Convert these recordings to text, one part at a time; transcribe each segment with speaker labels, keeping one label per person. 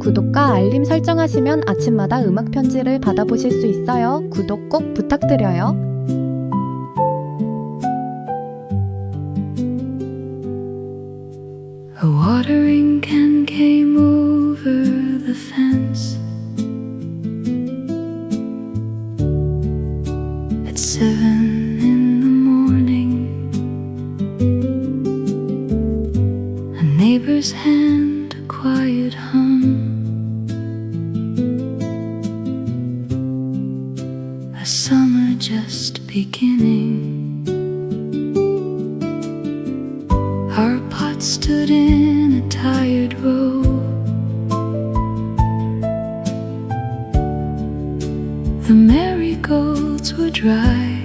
Speaker 1: 구독과 알림 설정하시면 아침마다 음악 편지를 받아보실 수 있어요. 구독 꼭 부탁드려요.
Speaker 2: A watering can came over the fence at 7 in the morning. A neighbor's hand, a quiet hum, a summer just beginning. Our pot stood in a tired row. The marigolds were dry.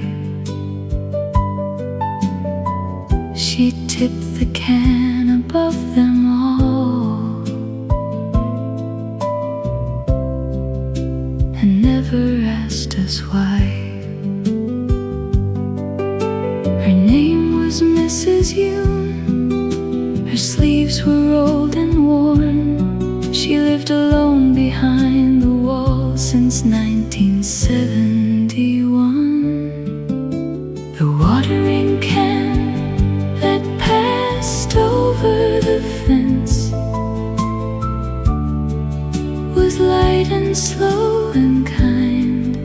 Speaker 2: She tipped the can above them all and never asked us why. Her name was Mrs. Yoon. Her sleeves were old and worn. She lived alone behind the wall since 1971. The watering can that passed over the fence was light and slow and kind.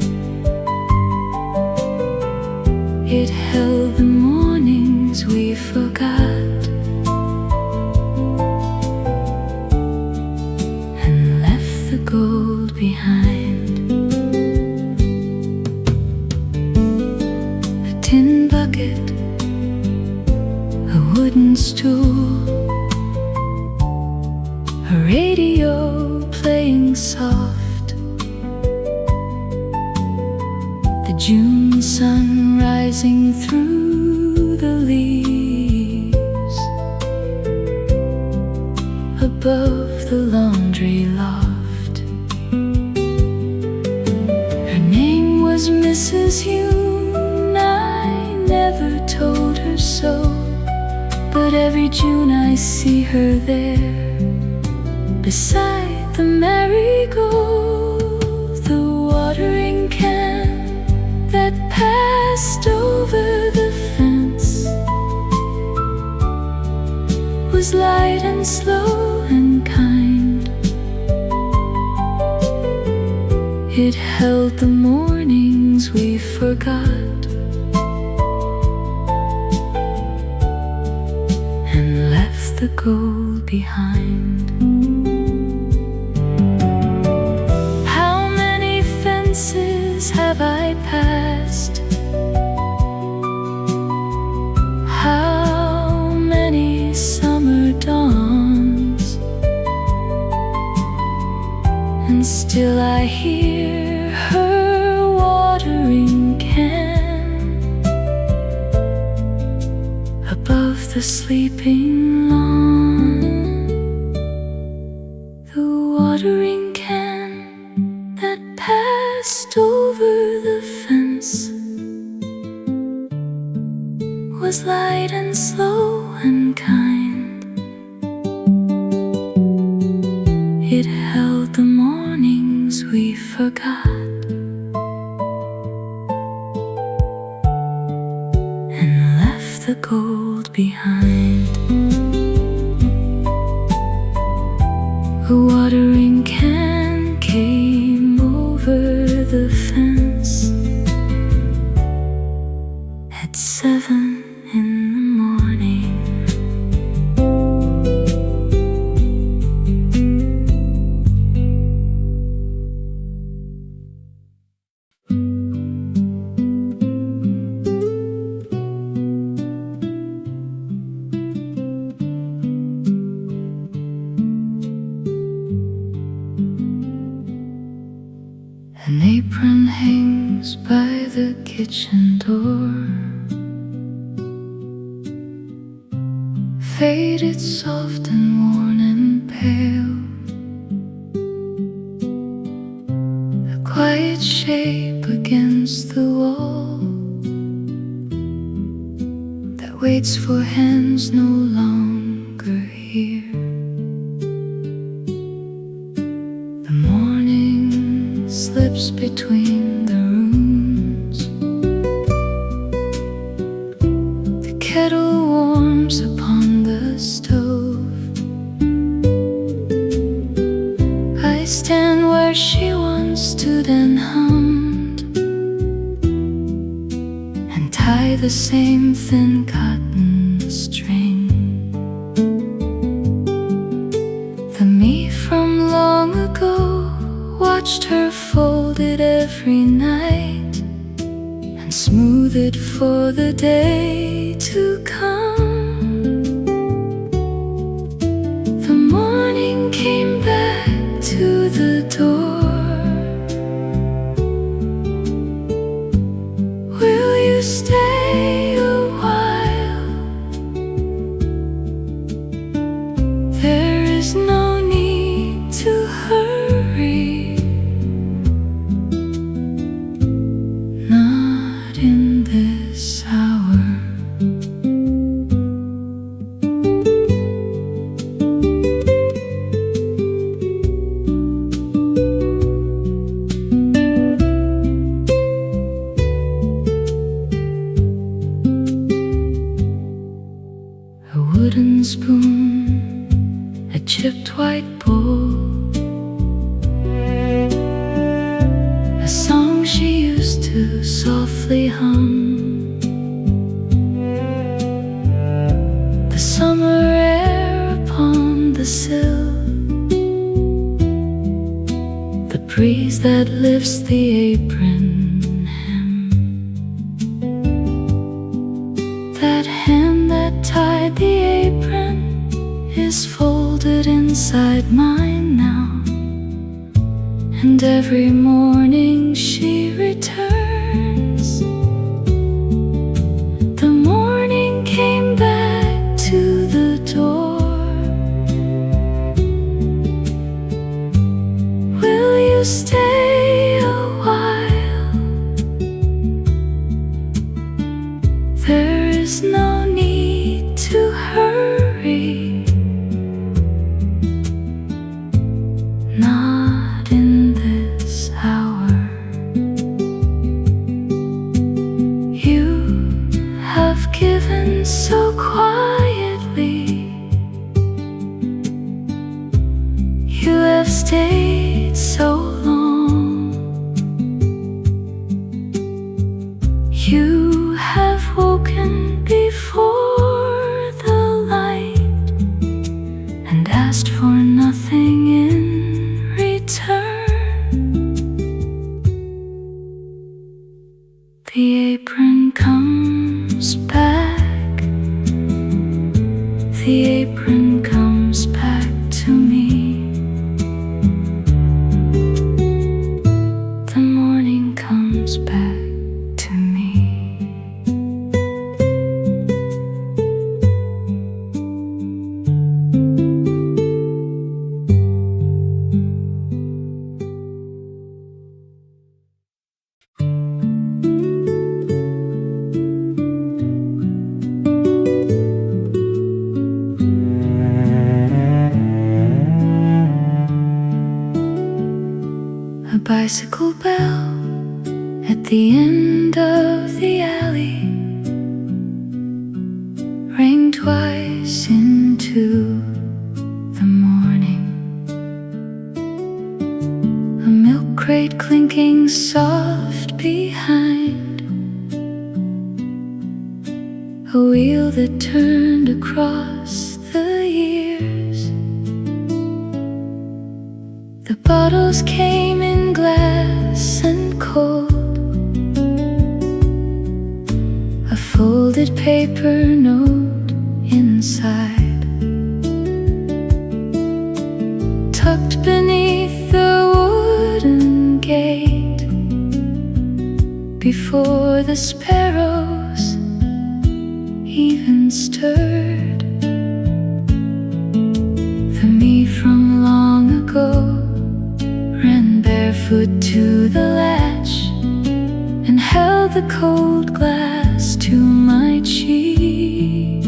Speaker 2: It held the mornings we forgot gold behind. A tin bucket, a wooden stool, a radio playing soft, the June sun rising through the leaves above the laundry loft. Mrs. Yoon, I never told her so, but every June I see her there beside the marigold. The watering can that passed over the fence was light and slow and kind. It held the mornings we forgot and left the gold behind. How many fences have I passed? How many summer dawns? And still I hear her watering can above the sleeping lawn. The watering can that passed over the fence was light and slow and kind. It held the mornings we forgot and left the gold behind. A watering can came over the fence at 7 in the morning. An apron hangs by the kitchen door, faded, soft and worn and pale. A quiet shape against the wall that waits for hands no longer here. slips between the runes. The kettle warms upon the stove. I stand where she once stood and hummed, and tie the same thin cotton string. The me from long ago watched her fold it every night and smooth it for the day to come. The morning came back to the door. Will you stay a while? There is no need to hurry, not in this hour. A wooden spoon, a chipped white bowl, a song she used to softly hum. The summer air upon the sill, the breeze that lifts the apron hem, that hand that tied the apron is folded inside mine now. And every morning she returns. The morning came back to the door. Will you stay a while? There is no need to hurry, not in this hour. You have given so quietly. You have stayed so long. You have woken before the light and asked for nothing in return. The apron comes back. The apron comes back to me. The morning comes back to me. A bicycle bell at the end of the alley rang twice into the morning. A milk crate clinking soft behind, a wheel that turned across the years. The bottles came in glass and cold, a folded paper note inside, tucked beneath the wooden gate, before the sparrows even stirred. The me from long ago ran barefoot to the latch and held the cold glass to my cheek.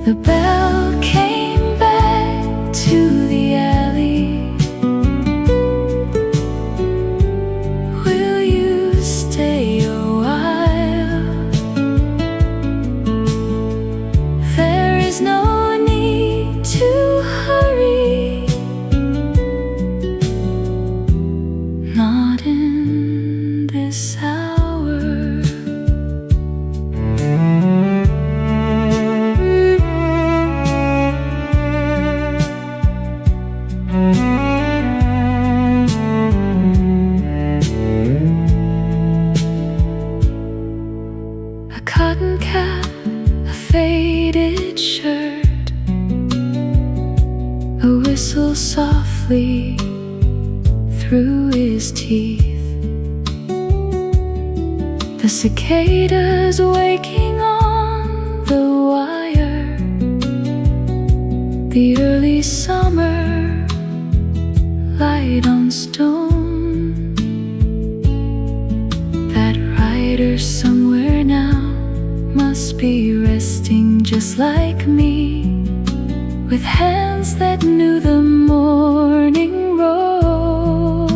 Speaker 2: The bell came back to the alley. a whistle softly through his teeth. The cicadas waking on the wire, the early summer light on stone. That rider somewhere now must be resting just like me, with hands that knew the morning road.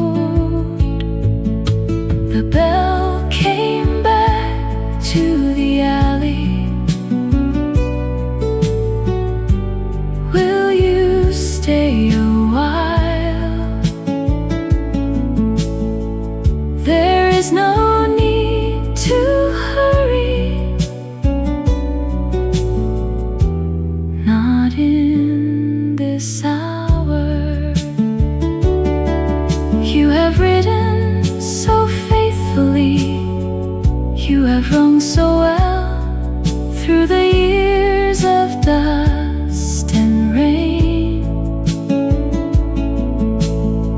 Speaker 2: The bell came back to the alley. Will you stay a while? There is no need to hurry, not in this hour. You have ridden so faithfully, you have rung so well through the years of dust and rain.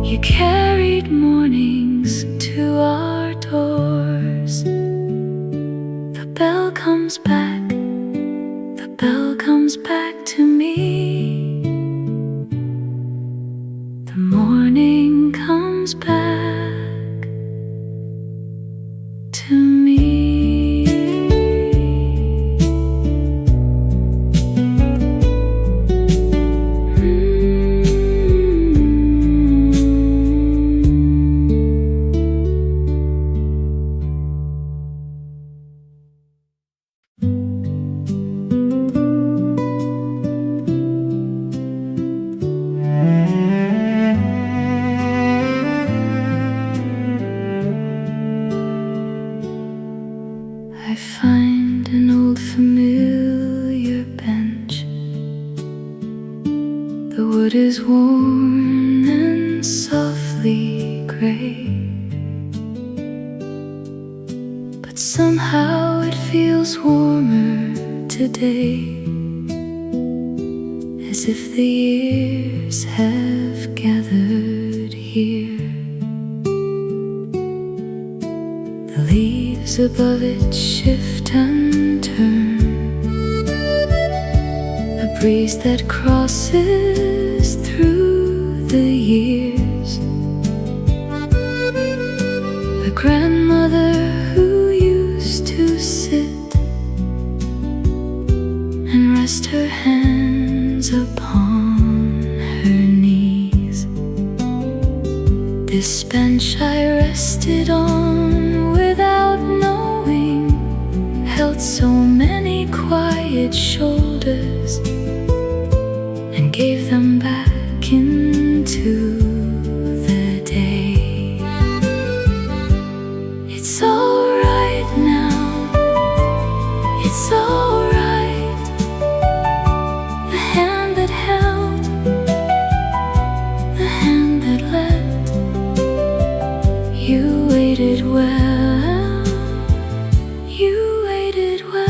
Speaker 2: You carried mornings to our doors. The bell comes back, the bell comes back to me. The morning comes back to me. I find an old familiar bench. The wood is worn and softly gray, but somehow it feels warmer today, as if the years have gathered here. The leaves above it shift and turn, a breeze that crosses through the years. A grandmother who used to sit and rest her hands upon her knees. This bench I rested on without knowing held so many quiet shoulders, and gave them back into the day. It's alright now, it's alright. The hand that held, the hand that let, you waited well, you waited well.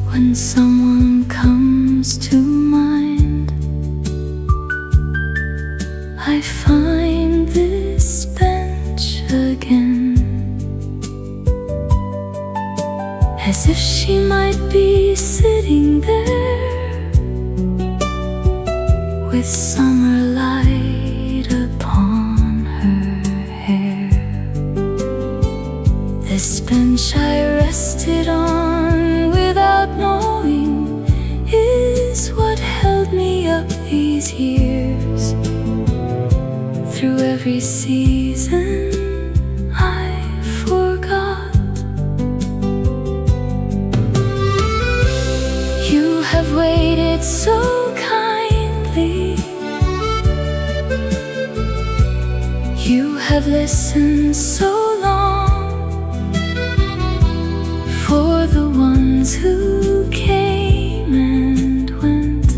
Speaker 2: When someone comes to mind, I find this bench again, as if she might be sitting there, with summer light upon her hair. This bench I rested on without knowing is what held me up these years. Through every season I forgot. You have waited so kindly, you have listened so long, for the ones who came and went,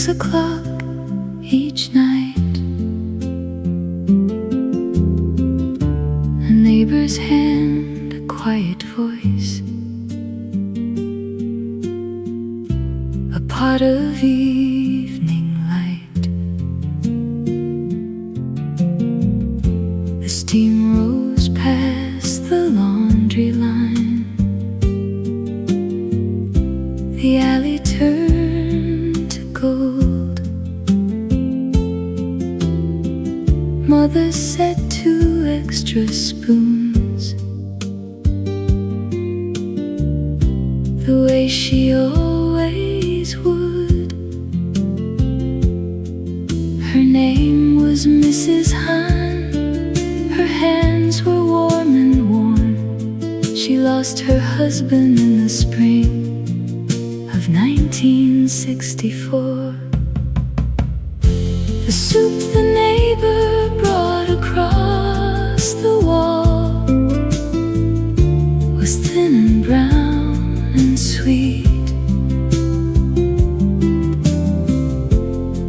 Speaker 2: 6 o'clock each night. A neighbor's hand, a quiet voice, a pot of evening light. The steam rose past the laundry line. The alley turned to gold. Mother set 2 extra spoons, the way she always would. Her name was Mrs. Hahn. Her hands were warm and worn. She lost her husband in the spring of 1964. The soup the neighbor brought across the wall was thin and brown and sweet.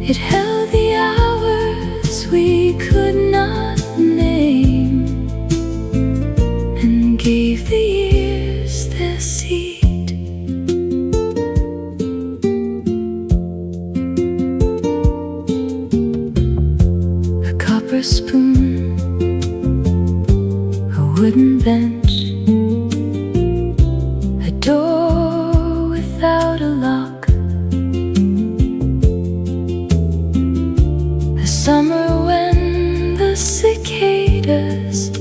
Speaker 2: It held the hours we could not name and gave the years their seat. A copper spoon, a wooden bench, a door without a lock. The summer when the cicadas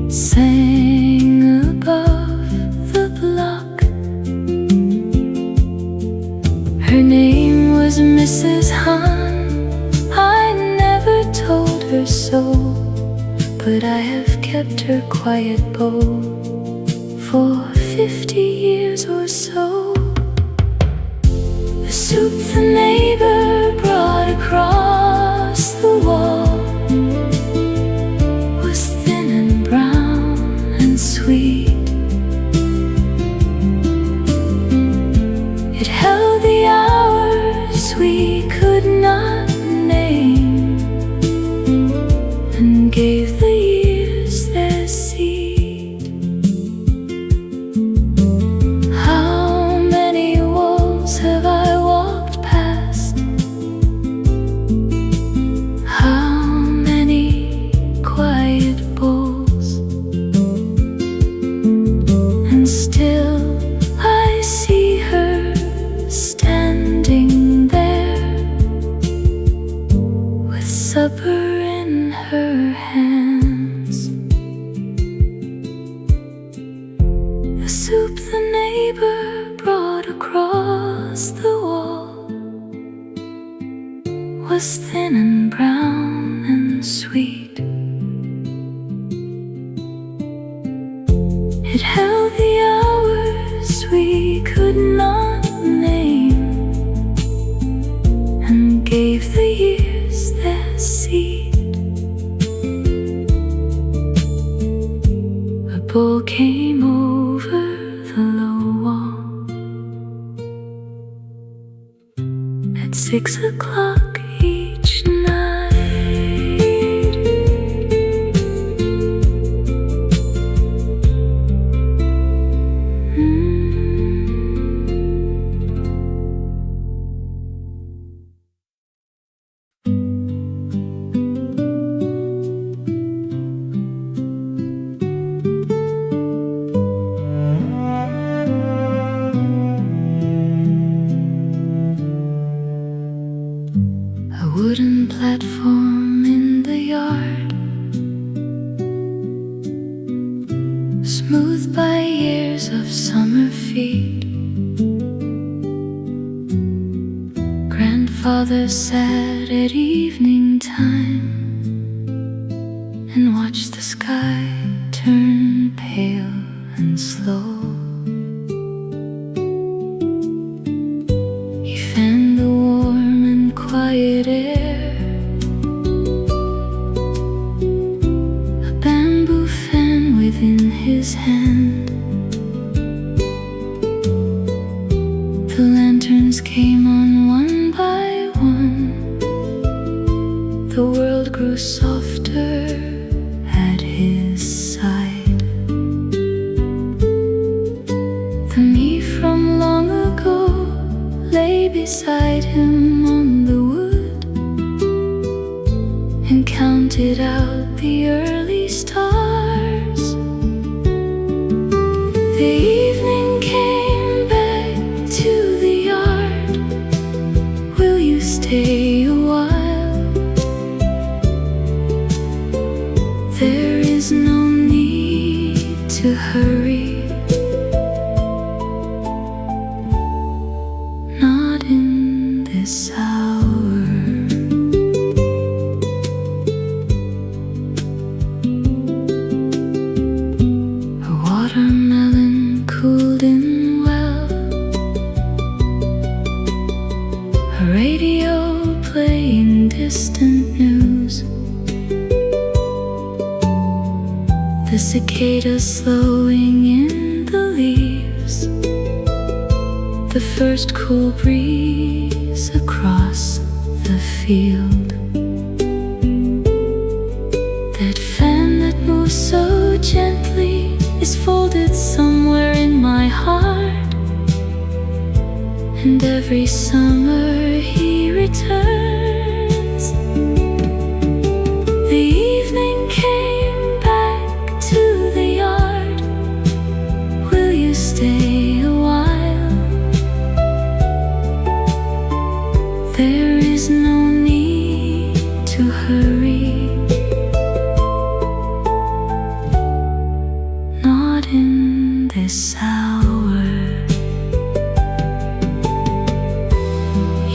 Speaker 2: sang above the block. Her name was Mrs. Hahn. I never told her so, but I have kept her quiet bowl for 50 years or so. The soup the neighbor brought across the wall was thin and brown and sweet. It held the hours we could not name and gave the years their seed. How many walls have I walked past? How many quiet bowls? And still I see her standing there with supper in her hands. The soup the neighbor brought across the wall was thin and brown and sweet. It held the hours we could not name and gave the years their seed. A bull came over the low wall at 6 o'clock each night. A wooden platform in the yard, smoothed by years of summer feet. Grandfather sat at evening time and watched the sky turn pale and slow. He fanned the warm and quiet air, a bamboo fan within his hand. The lanterns came came on one by one. The world grew softer at his side. The me from long ago lay beside him on the wood and counted out the early stars. The evening came back to the yard. Will you stay a while? There is no need to hurry, not in this hour. A watermelon cooled in well, a radio playing distant news, the cicadas slowing in the leaves, the first cool breeze across the field. That fan that moves so gently is folded somewhere in my heart, and every summer he returns. The evening came back to the yard. Will you stay a while? There is no need to hurry, not in this hour.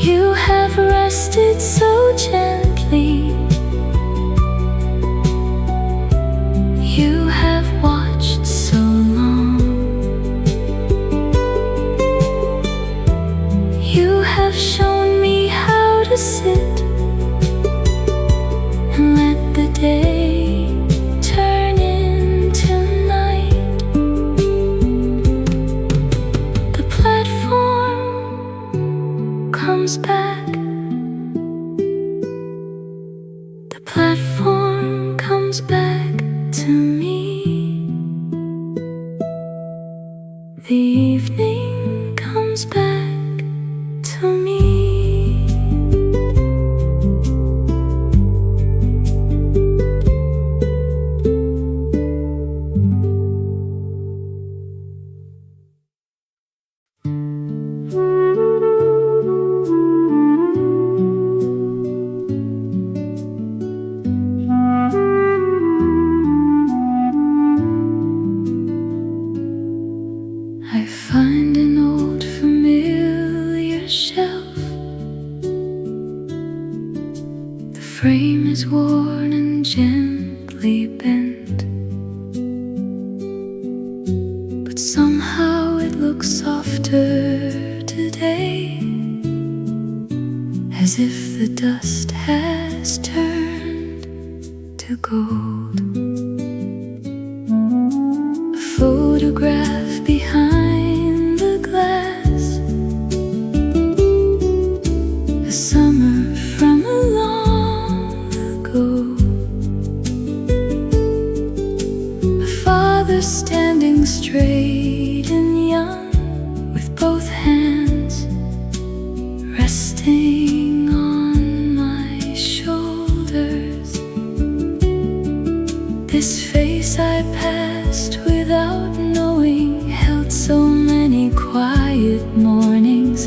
Speaker 2: You have rested so gently. You have watched so long. You have shown me how to sit and let the day turn into night. The platform comes back. The platform comes back to me. The evening comes back to me. I find an old familiar shelf. The frame is worn and gently bent, but somehow it looks softer today, as if the dust has turned to gold. A photograph behind the glass, a summer from a long ago, a father standing straight and young, with both hands resting on my shoulders. This face I passed without knowing held so many quiet mornings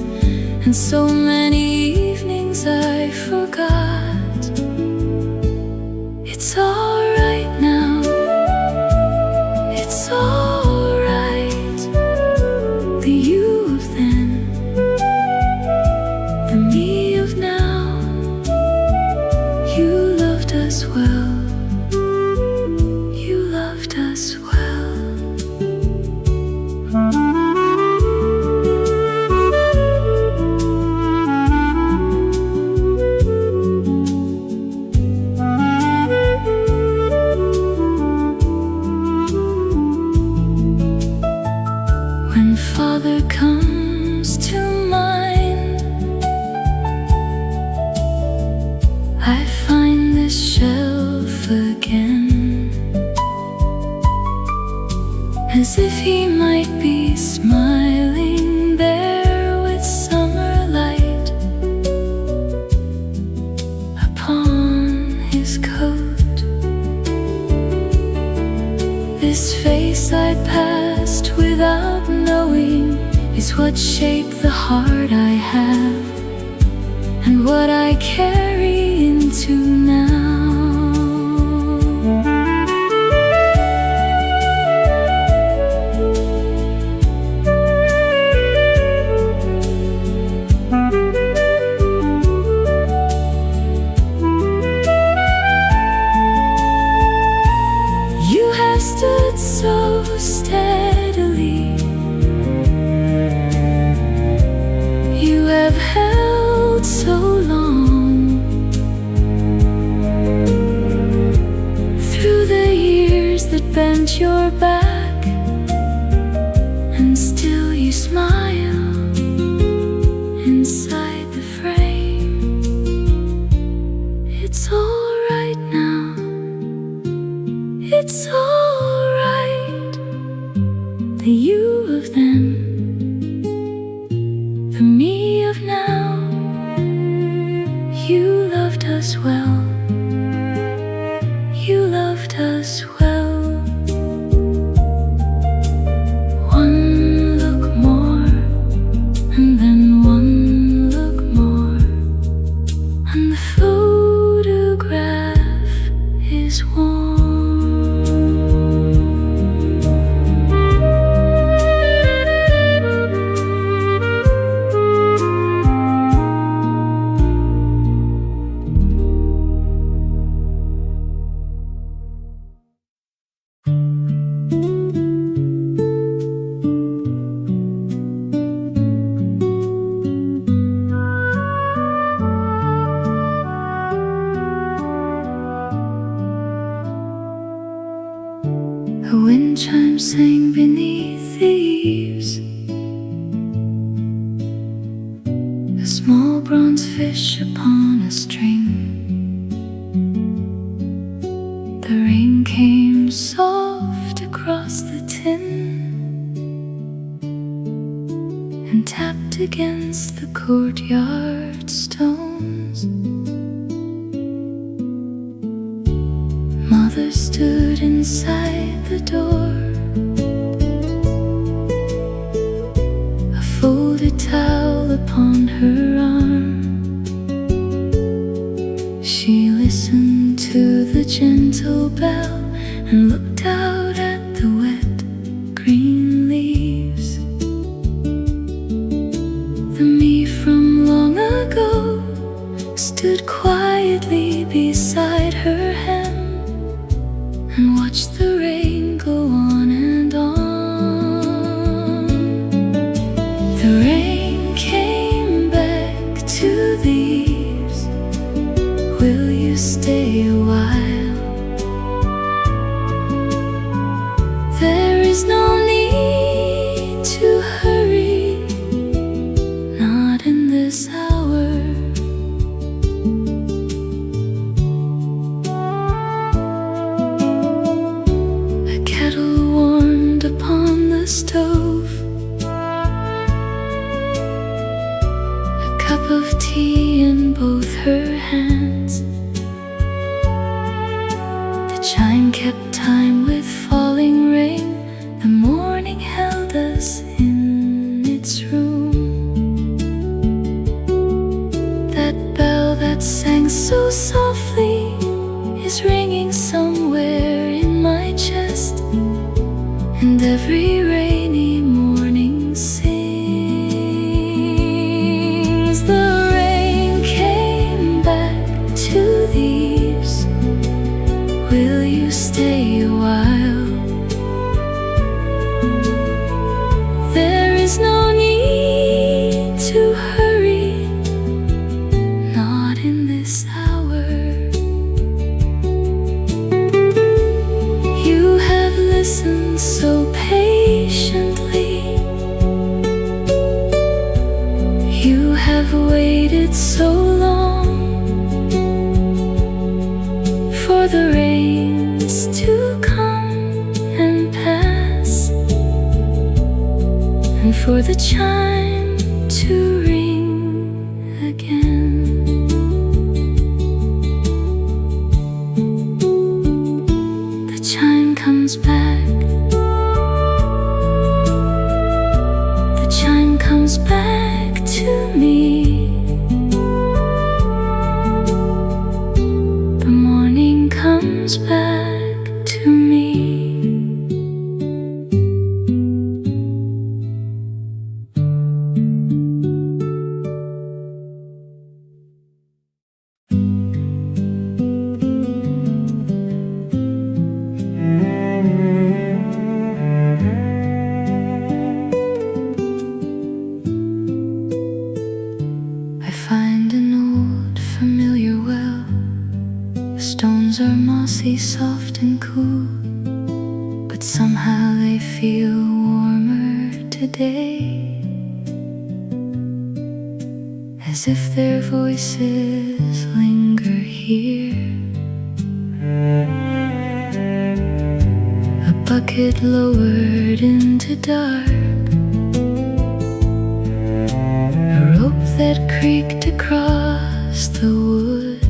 Speaker 2: and so many evenings I forgot. It's alright now, it's alright. The you of then, the me of now. You loved us well, you loved us well. When Father comes to mind, if he might be smiling there with summer light upon his coat. This face I passed without knowing is what shaped the heart I have and what I carry into now. You have stood so steadily. You have held so long. Through the years that bent your back, and still you smile inside the frame. It's all right now. It's all right. The you of them, the me of now. You loved us well. You loved us well. One look more, and then one look more, and the photograph is warm. A wind chime sang beneath the eaves. A small bronze fish upon a string. The rain came soft across the tin and tapped against the courtyard stones. Mother stood inside the door, a folded towel upon her arm. She listened to the gentle bell and looked out at the wet green leaves. The me from long ago stood quietly beside her hem and watch the rain go on and on. The rain came back to the eaves. Will you stay a while? There is no need to hurry, not in this hour. Upon the stove, a cup of tea in both her hands. The chime kept time with falling rain. The morning held us in its room. That bell that sang so softly is ringing somewhere in my chest, and every rainy morning sings. The rain came back to the eaves. Will you stay a while? for the chime to ring again. The chime comes back. The chime comes back to me. The morning comes back to me. I find an old familiar well. The stones are mossy, soft and cool, but somehow they feel warmer today, as if their voices linger here. A bucket lowered into dark, a rope that creaked across the wood.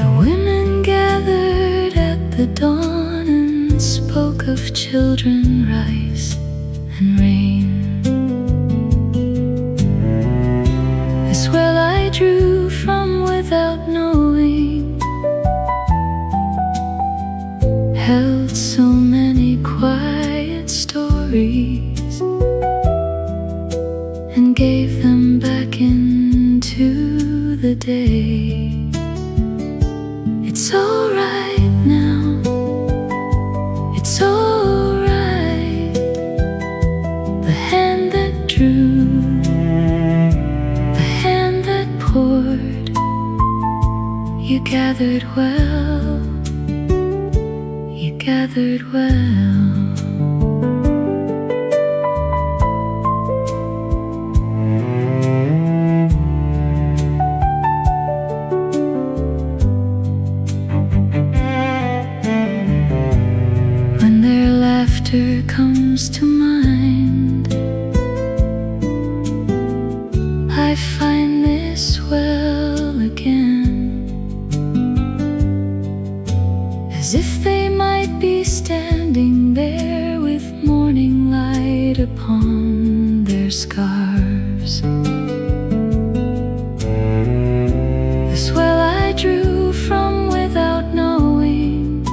Speaker 2: The women gathered at the dawn and spoke of children, rice and rain. This well I drew from without knowing held so many quiet stories, and gave them back into the day. It's alright now, it's alright. The hand that drew, the hand that poured, you gathered well, you gathered well. When their laughter comes to mind, I find this well again, as if they might be standing there with morning light upon their scarves. This well I drew from without knowing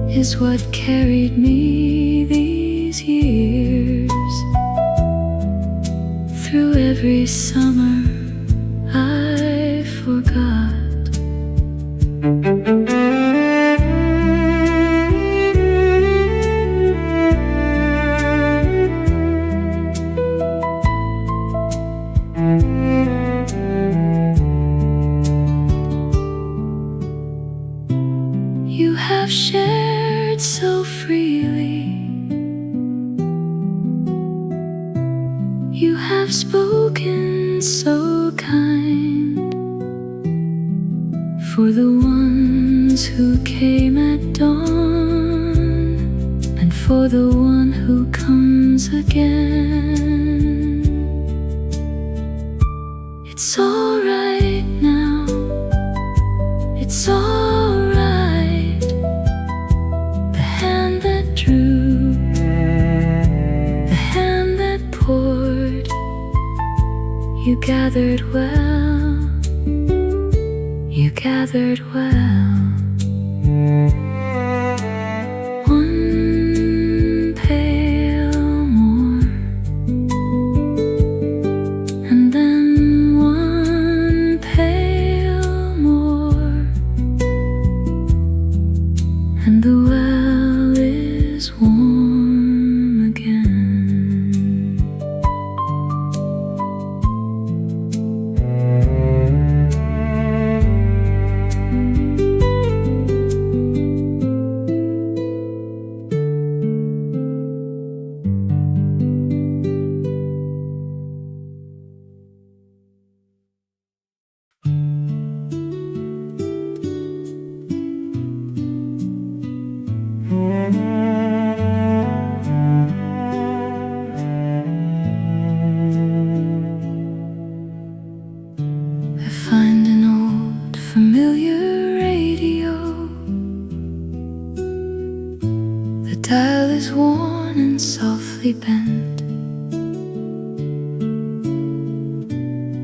Speaker 2: is what carried me these years. Through every summer I forgot. You have shared so freely, you have spoken so kind, for the ones who came at dawn, and for the one who comes again. It's alright now, it's alright. The hand that drew, the hand that poured, you gathered well, you gathered well. One pail more, and then one pail more, and the well is warm again. dial is worn and softly bent,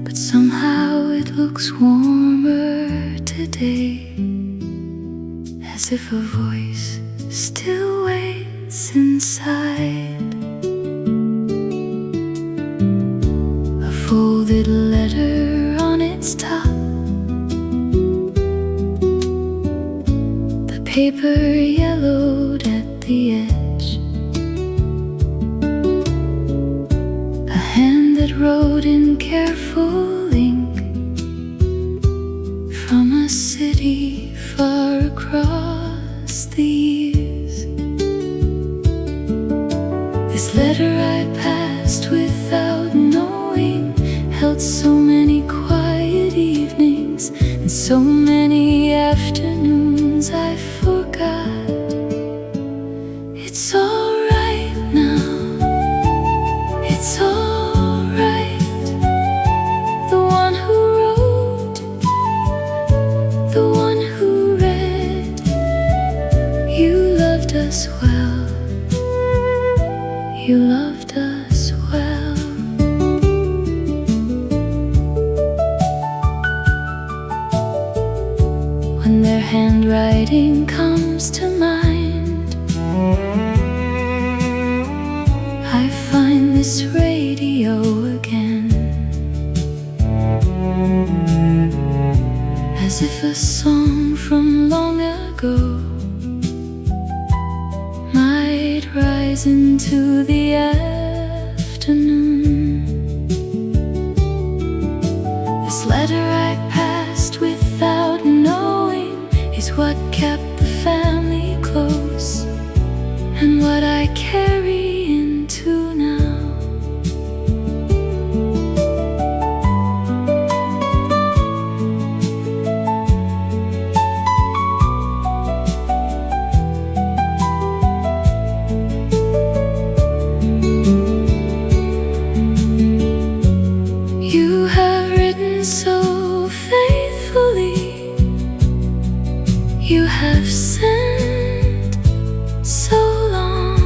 Speaker 2: but somehow it looks warmer today, as if a voice still waits inside. A folded letter on its top, the paper yellowed at the edge, a hand that wrote in careful ink from a city far across the years. This letter I passed without knowing held so many quiet evenings and so many afternoons I forgot. It's alright now, it's alright. The one who wrote, the one who read, you loved us well, you loved us well. When their handwriting comes to mind, I find this radio again, as if a song from long ago might rise into the afternoon. This letter I passed without knowing is what kept the family close, and what I carry into now. You have written so faithfully, you have sent so long.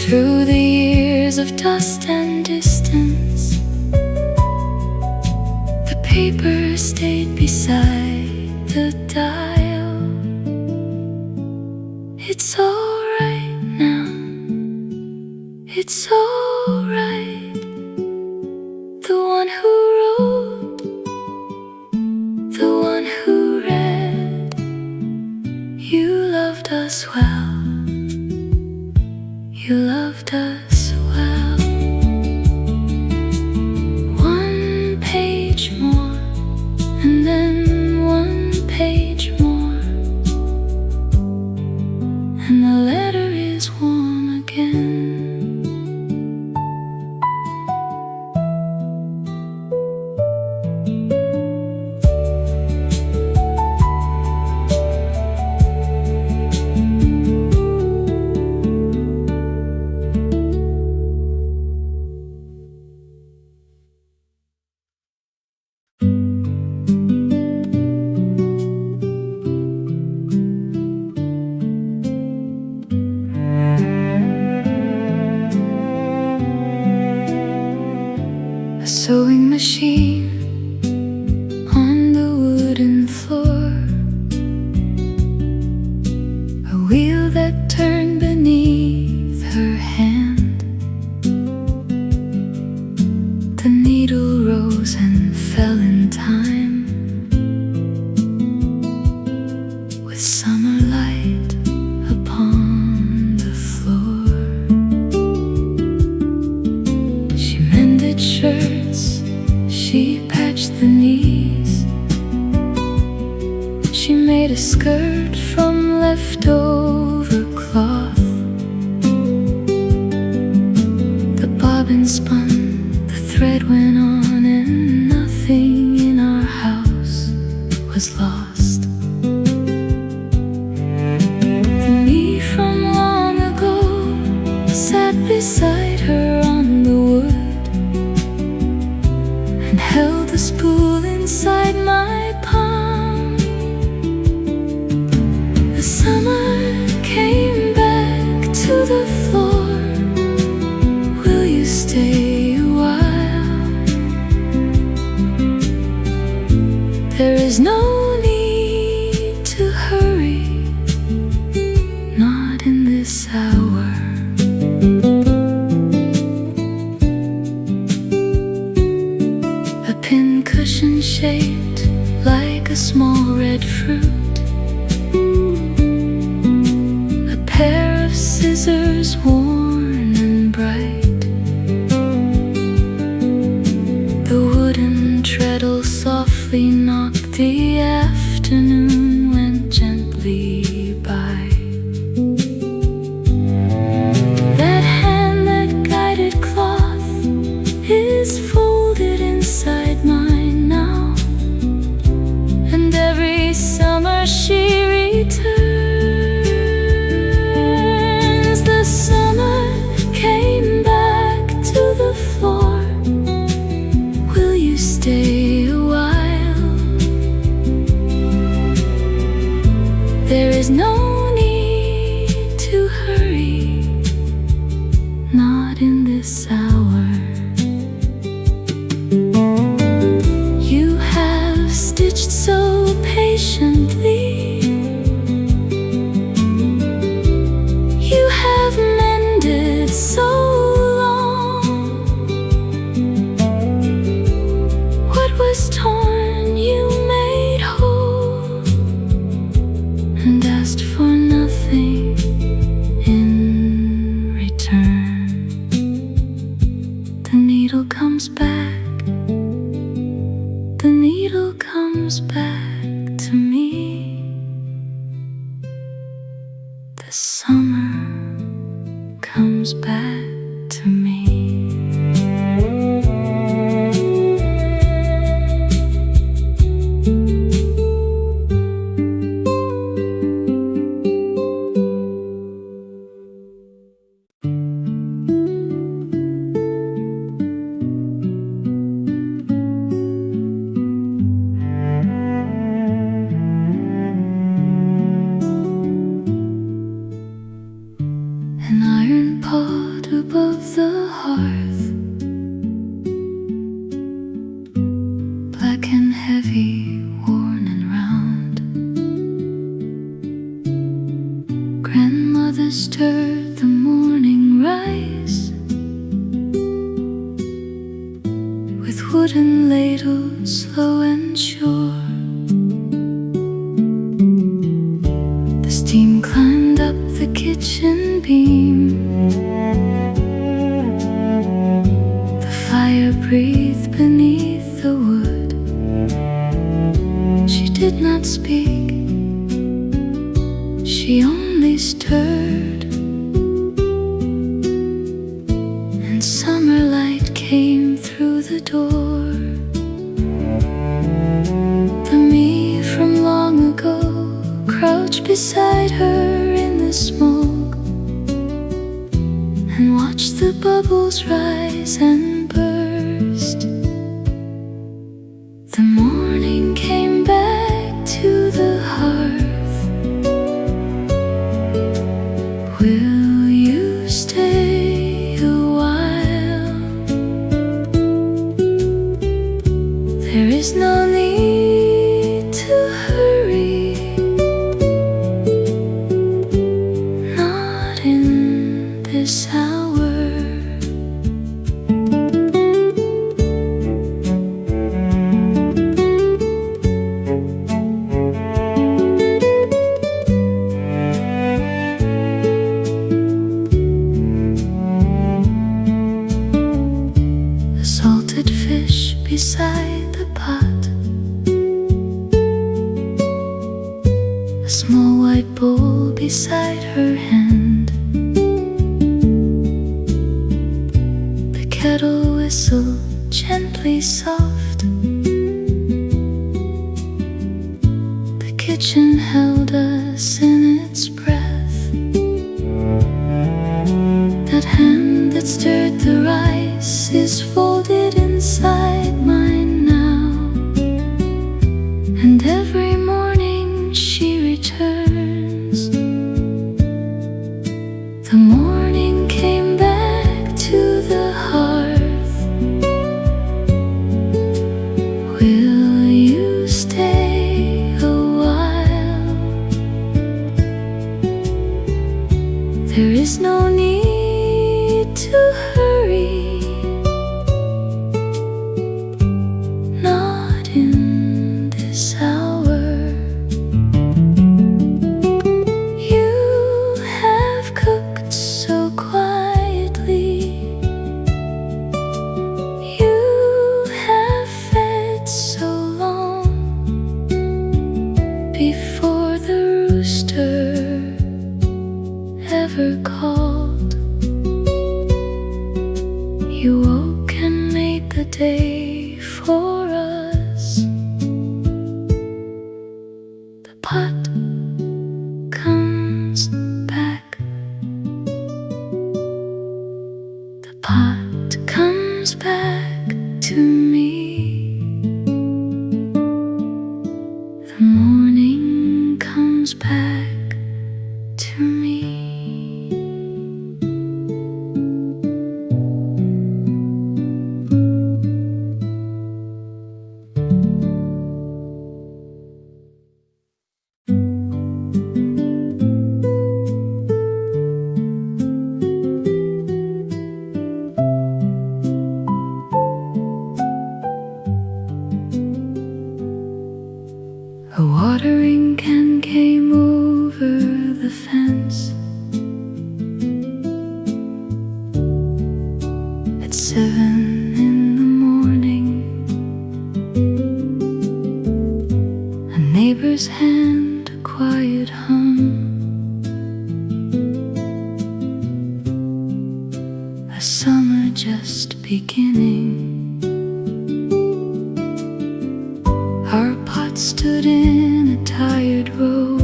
Speaker 2: Through the years of dust and distance, the paper stayed beside the dial. It's alright now, it's alright. The one who wrote, the one who read, you loved us well, you loved us well. One page more, and then one page more, and the letter is warm again. A sewing machine on the wooden floor, a wheel that turned beneath her hand. The needle rose and fell in time with summer light upon the floor. She mended shirts, she patched the knees, she made a skirt from leftover cloth. The bobbin spun, the thread went on, and nothing in our house was lost. The me from long ago sat beside her on the wood and held the spool inside my palm. is no need to hurry, not in this hour. You have stitched so patiently, you have mended so long. What was torn you made whole, and asked for nothing in return. The needle comes back, the needle comes back to me. The summer comes back to me. An iron pot above the hearth, black and heavy, worn and round. Grandmother stirred the morning rice with wooden ladles, slow and sure. The steam climbed up the kitchen beam, the fire breathed beneath the wood. She did not speak, she only stirred, and summer light came through the door. The me from long ago crouched beside her in the smoke and watched the bubbles rise and burst. The morning came back to the hearth. Will you stay a while? There is no need to hurry, not in this hour. A salted fish beside the pot, a small white bowl beside her hand. The kettle whistled gently soft, the kitchen held us in its breath. That hand that stirred the rice is folded inside mine now, and every morning she returns. The morning came back to the hearth. Will you stay a while? There is no need to hurry, not in this hour. You have cooked so quietly, you have fed so long, before the rooster ever called. You woke and made the day for us. The pot comes back, the pot comes back to me. The morning comes back watering can came over the fence at 7 in the morning. A neighbor's hand, a quiet hum, a summer just beginning. Our pot stood in a tired row.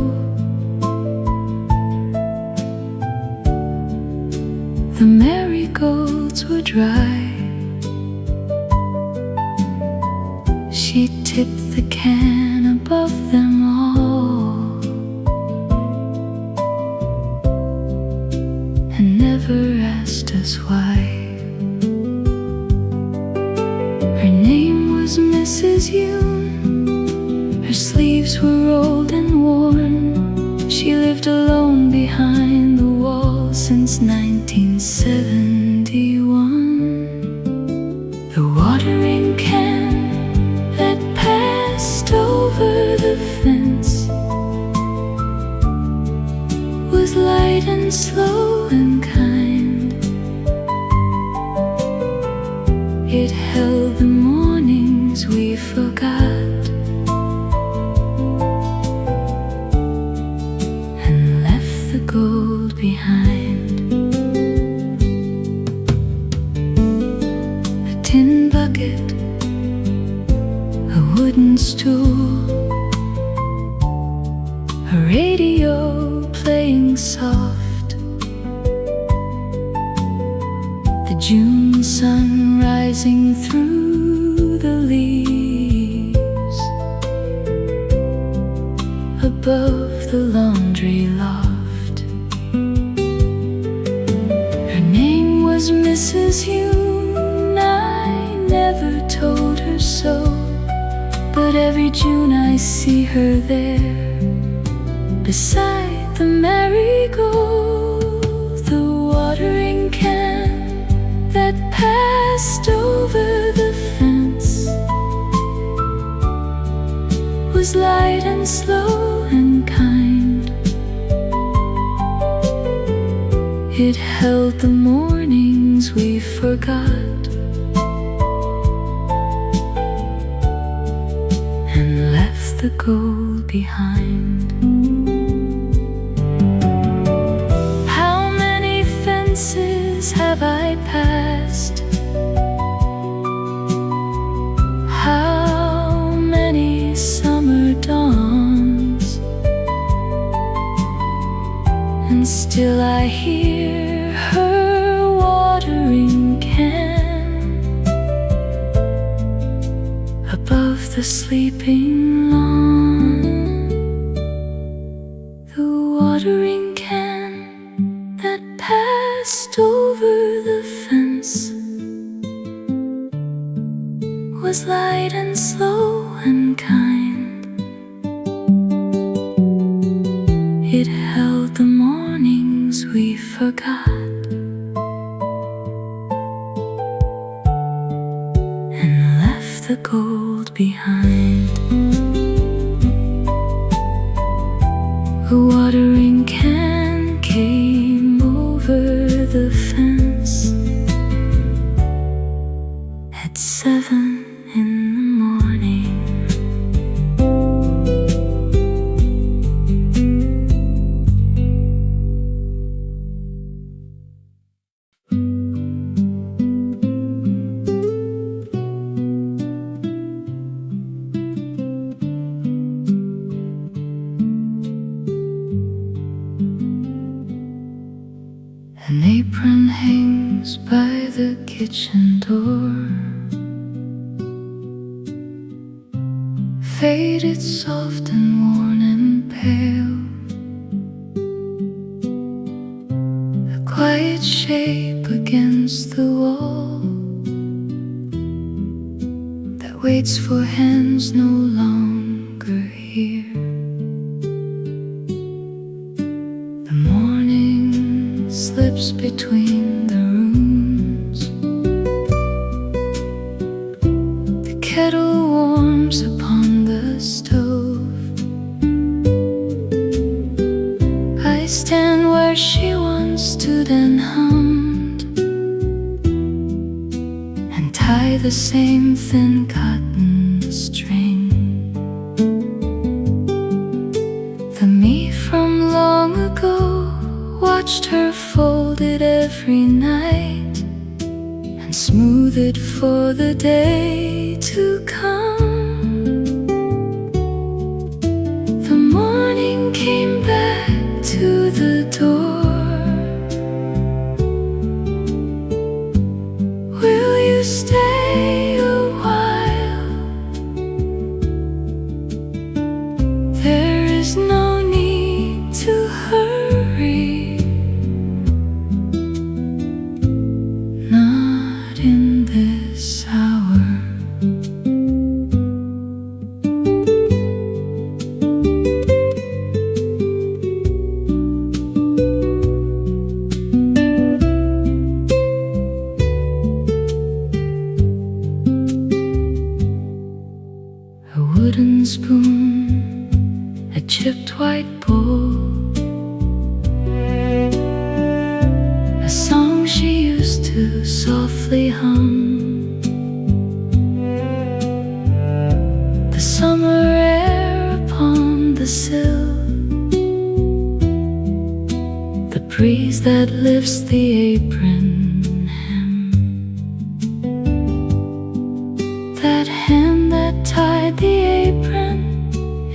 Speaker 2: The marigolds were dry. She tipped the can above them all and never asked us why. Her name was Mrs. Yoon. Her sleeves were old and worn. She lived alone behind the wall since 1971. The watering can that passed over the fence was light and slow and kind. It held the mornings we forgot and left the gold behind. A tin bucket, a wooden stool, a radio playing soft, the June sun rising through the leaves above the laundry loft. Her name was Mrs. Yoon. I never told her so, but every June I see her there beside the marigold. The watering can that passed over the fence was light and slow and kind. It held the mornings we forgot and left the gold behind. How many fences have I passed? How many summer dawns? And still I hear her watering can above the sleeping lawn. The watering can that passed over the fence was light and slow and kind. It held the mornings we forgot and left the gold behind. A watering can came over the fence at 7 in the morning. An apron hangs by the kitchen door, faded, soft and worn and pale. A quiet shape against the wall that waits for hands no longer here. The morning slips between the rooms. The kettle warms upon the stove. where she once stood and hummed, and tie the same thin cotton string. The me from long ago watched her fold it every night and smooth it for the day to come. The morning came back to the door. Will you stay a while? There is no need to hurry, not in this hour. A wooden spoon, a chipped white bowl, a song she used to softly hum. The summer air upon the sill, the breeze that lifts the apron hem, that hand that tied the apron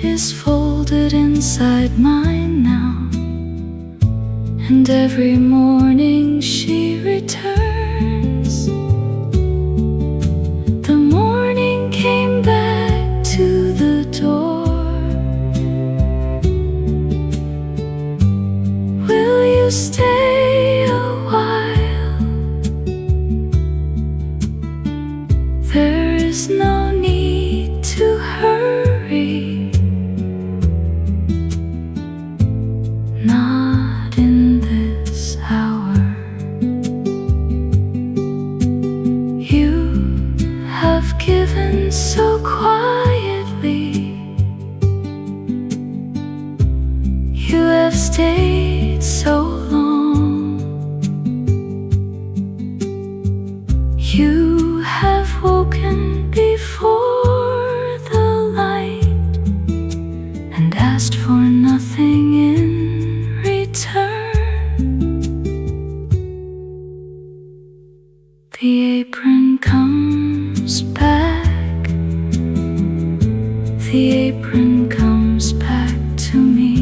Speaker 2: is folded inside mine now. And every morning she returns. The morning came back to the door. Will you stay a while? There is no need to hurry, not in this hour. You have given so quietly, you have stayed so long, you have woken before the light and asked for nothing in return. The apron comes back, the apron comes back to me.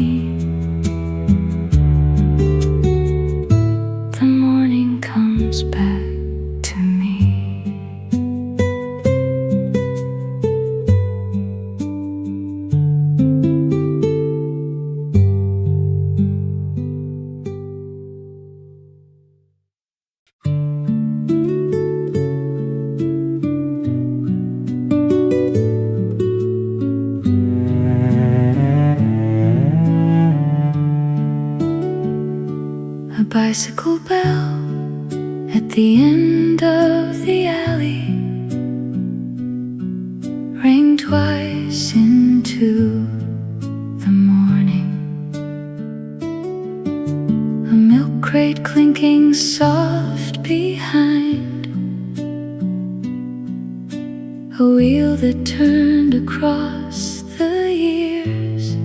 Speaker 2: The morning comes back to me. A bicycle bell at the end of the alley rang twice into the morning. A milk crate clinking soft behind, a wheel that turned across the years.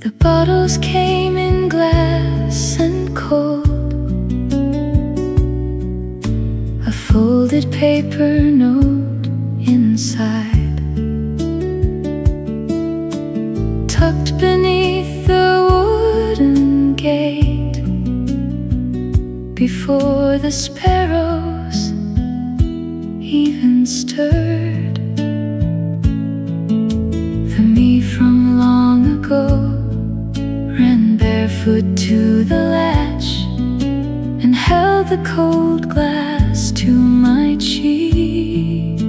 Speaker 2: The bottles came in glass and cold, a folded paper note inside, tucked beneath the wooden gate, before the sparrows even stirred. The me from long ago ran barefoot to the latch and held the cold glass to my cheek.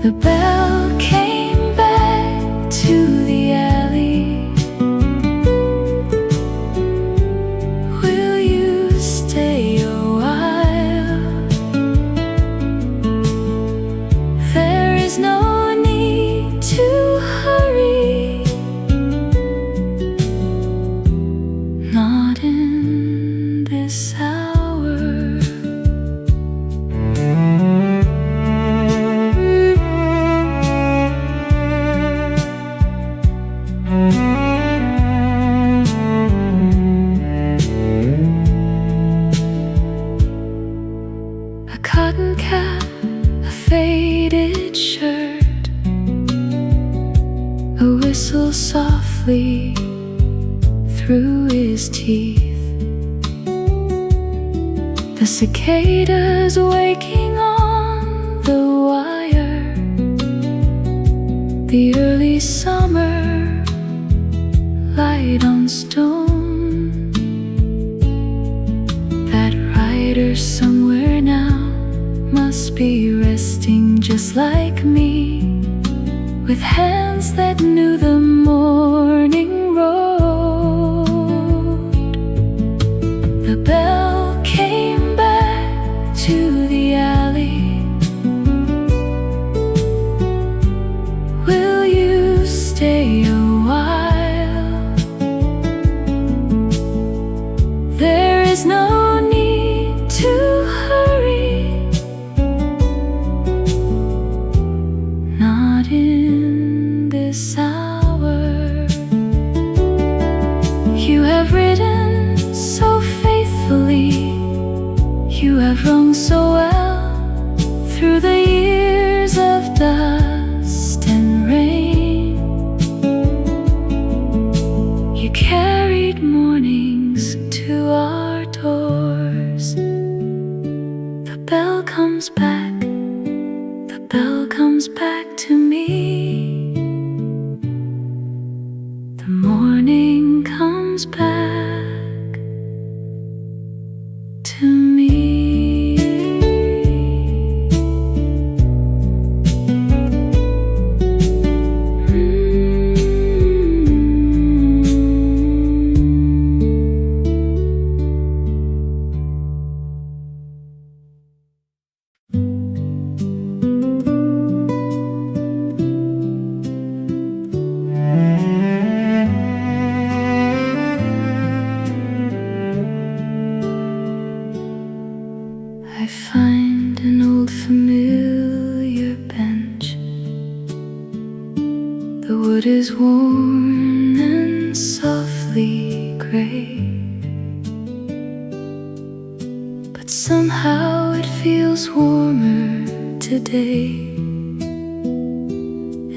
Speaker 2: The bell came back to the alley. Will you stay a while? There is no need to hurry, a whistle softly through his teeth. The cicadas waking on the wire, the early summer light on stone. That rider somewhere now must be resting just like me, with hands that knew the morning road. The bell came back to the alley. Will you stay a while? There is no need to hurry, not in this hour. You have ridden so faithfully, you have rung so well through the years of dust and rain. You carried mornings to our doors. The bell comes back, the bell comes back to me. The morning comes back to me. I find an old familiar bench. The wood is worn and softly gray, but somehow it feels warmer today,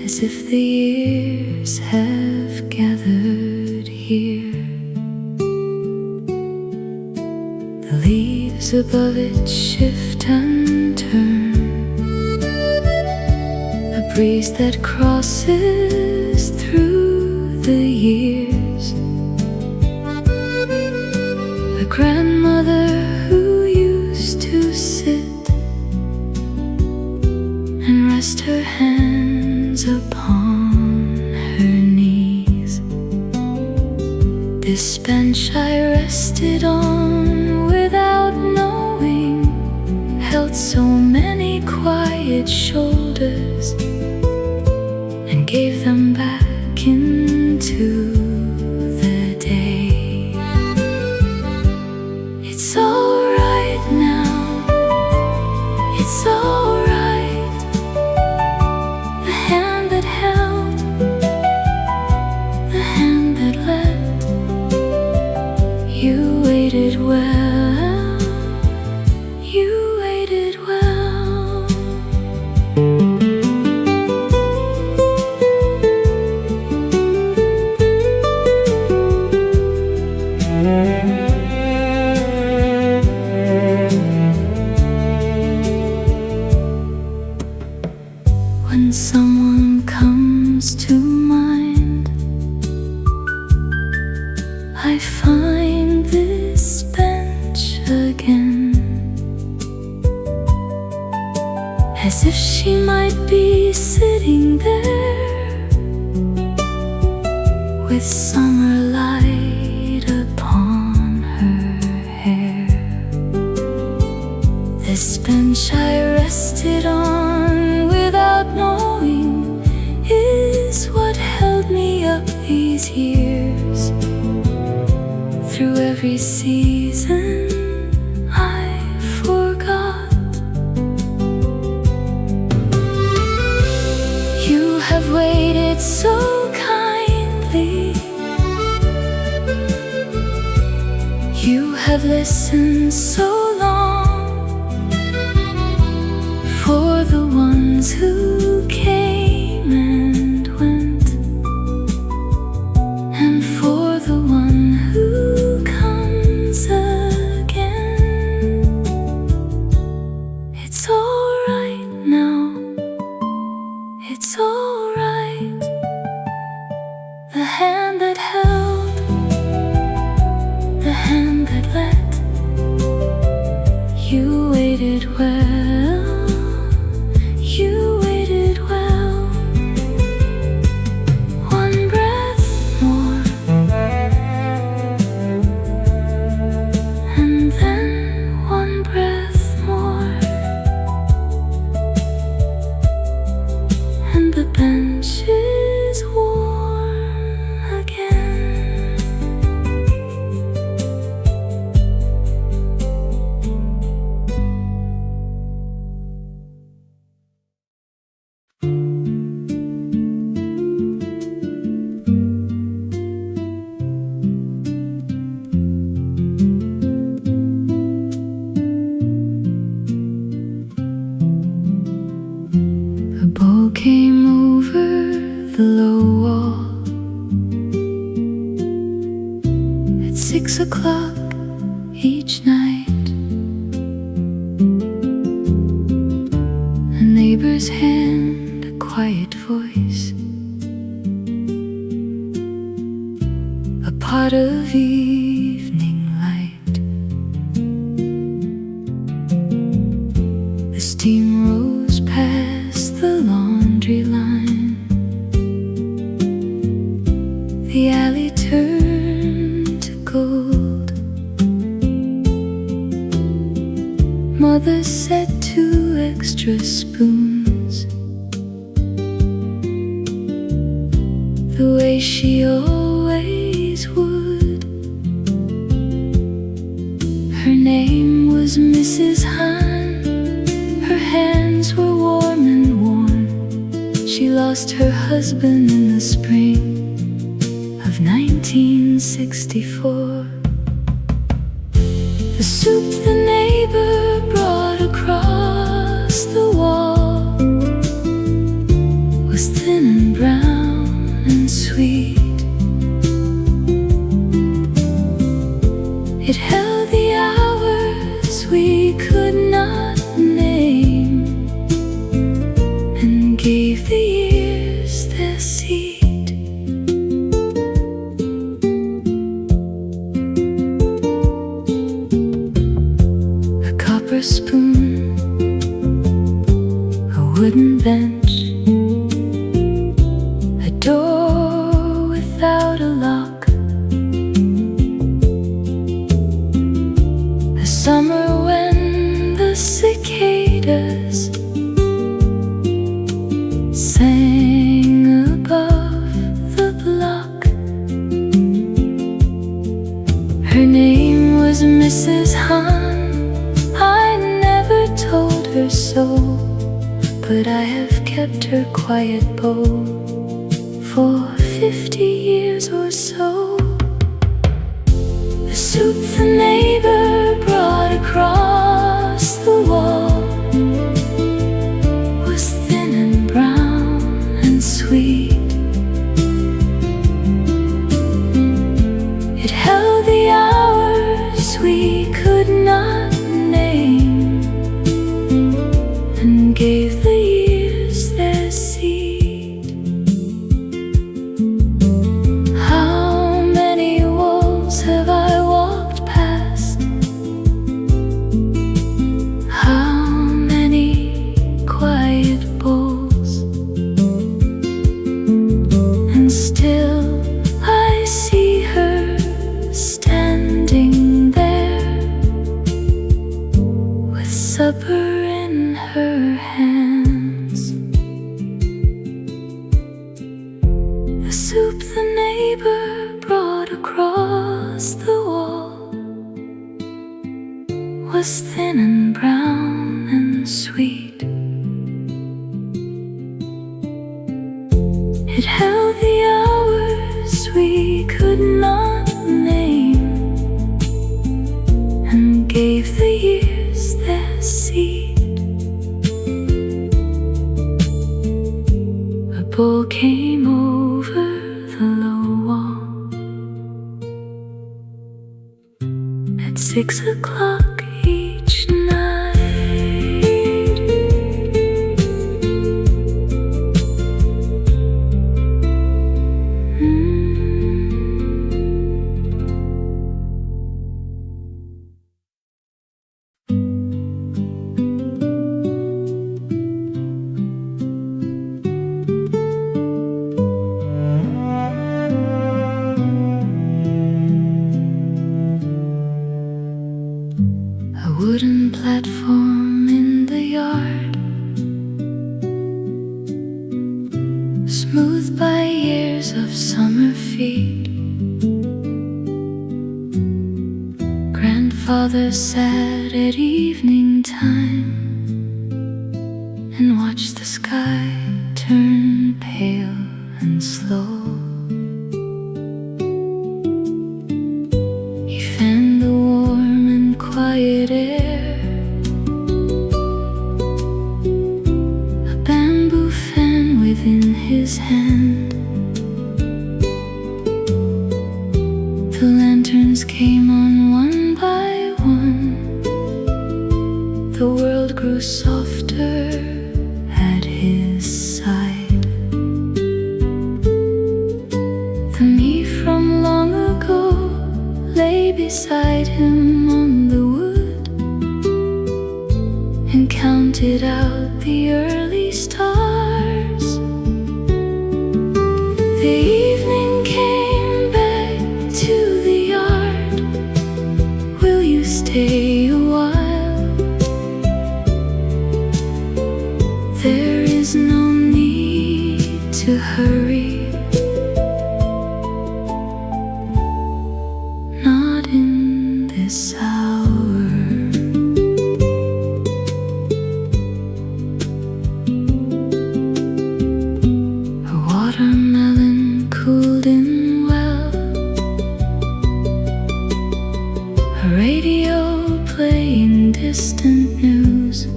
Speaker 2: as if the years have gathered here. The leaves above it shift and turn, a breeze that crosses through the years. A grandmother who used to sit and rest her hands upon her knees. This bench I rested on without knowing held so many quiet shoulders, and gave them back into the day. It's alright now, it's alright. The hand that held, the hand that led, you waited well, you waited well. When someone comes to mind, I find this bench again, as if she might be sitting there, with summer light upon her hair. This bench I rested on without knowing is what held me up these years. Through every season I forgot. You have waited so kindly, you have listened so long, for the ones who came and went, wall. At 6 o'clock each night, a neighbor's hand, a quiet voice, a pot of evening light. The steam rose past the laundry line. The alley turned to gold. Mother set 2 extra spoons, the way she always would. Her name was Mrs. Hahn. Her hands were warm and worn. She lost her husband in the spring of 1964. The soup the neighbor brought across the wall was thin and brown and sweet. It held the hours we could not name and gave the years their seat. A copper spoon, a wooden bench, a door without a lock. The summer when the cicadas sang above the block. Her name was Mrs. Hahn. I never told her so, but I have kept her quiet bowl for 50 years or so. The soup the neighbor brought across the wall was thin and brown and sweet. It held the hours we could not name and gave the years their seed. How many walls have I walked past? How many quiet bowls? And still I see her standing there with supper in her hands. The soup the neighbor brought across the wall was thin and brown and sweet. It held the hours we could not name and gave the years their seed. A bull came over the low wall at 6 o'clock each night. A wooden platform in the yard, smoothed by years of summer feet. Grandfather sat at evening time and watched the sky turn pale and slow. He fanned the warm and quiet air, a bamboo fan within his hand, Friends came on one by one. The world grew softer at his side. The me from long ago lay beside him on the wood and counted out the early stars. The evening came back to the yard. Will you stay a while? There is no need to hurry. Not in this hour. A watermelon cooled in well. A radio playing distant news.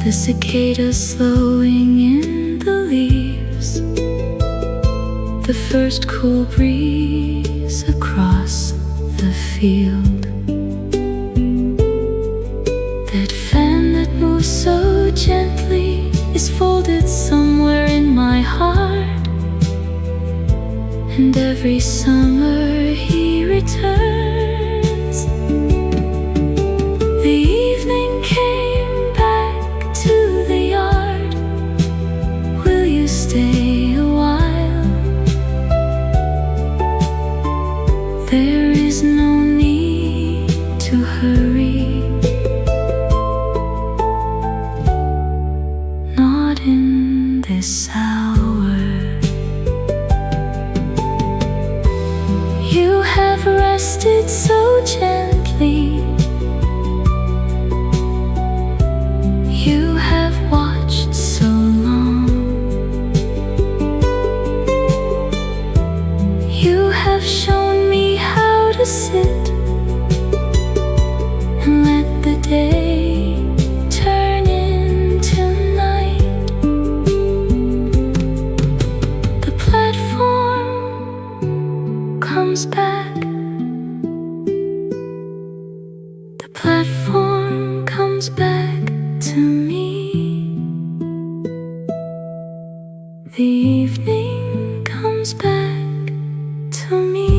Speaker 2: The cicadas slowing in the leaves. The first cool breeze across the field. That fan that moves so gently is folded somewhere in my heart. And every summer he returns. The evening came back to the yard. Will you stay a while? There is no need to hurry. Not in this hour. You have rested so gently. You have watched so long. You have shown me how to sit and let the day turn into night. The platform comes back. The platform comes back to me. The evening comes back to me.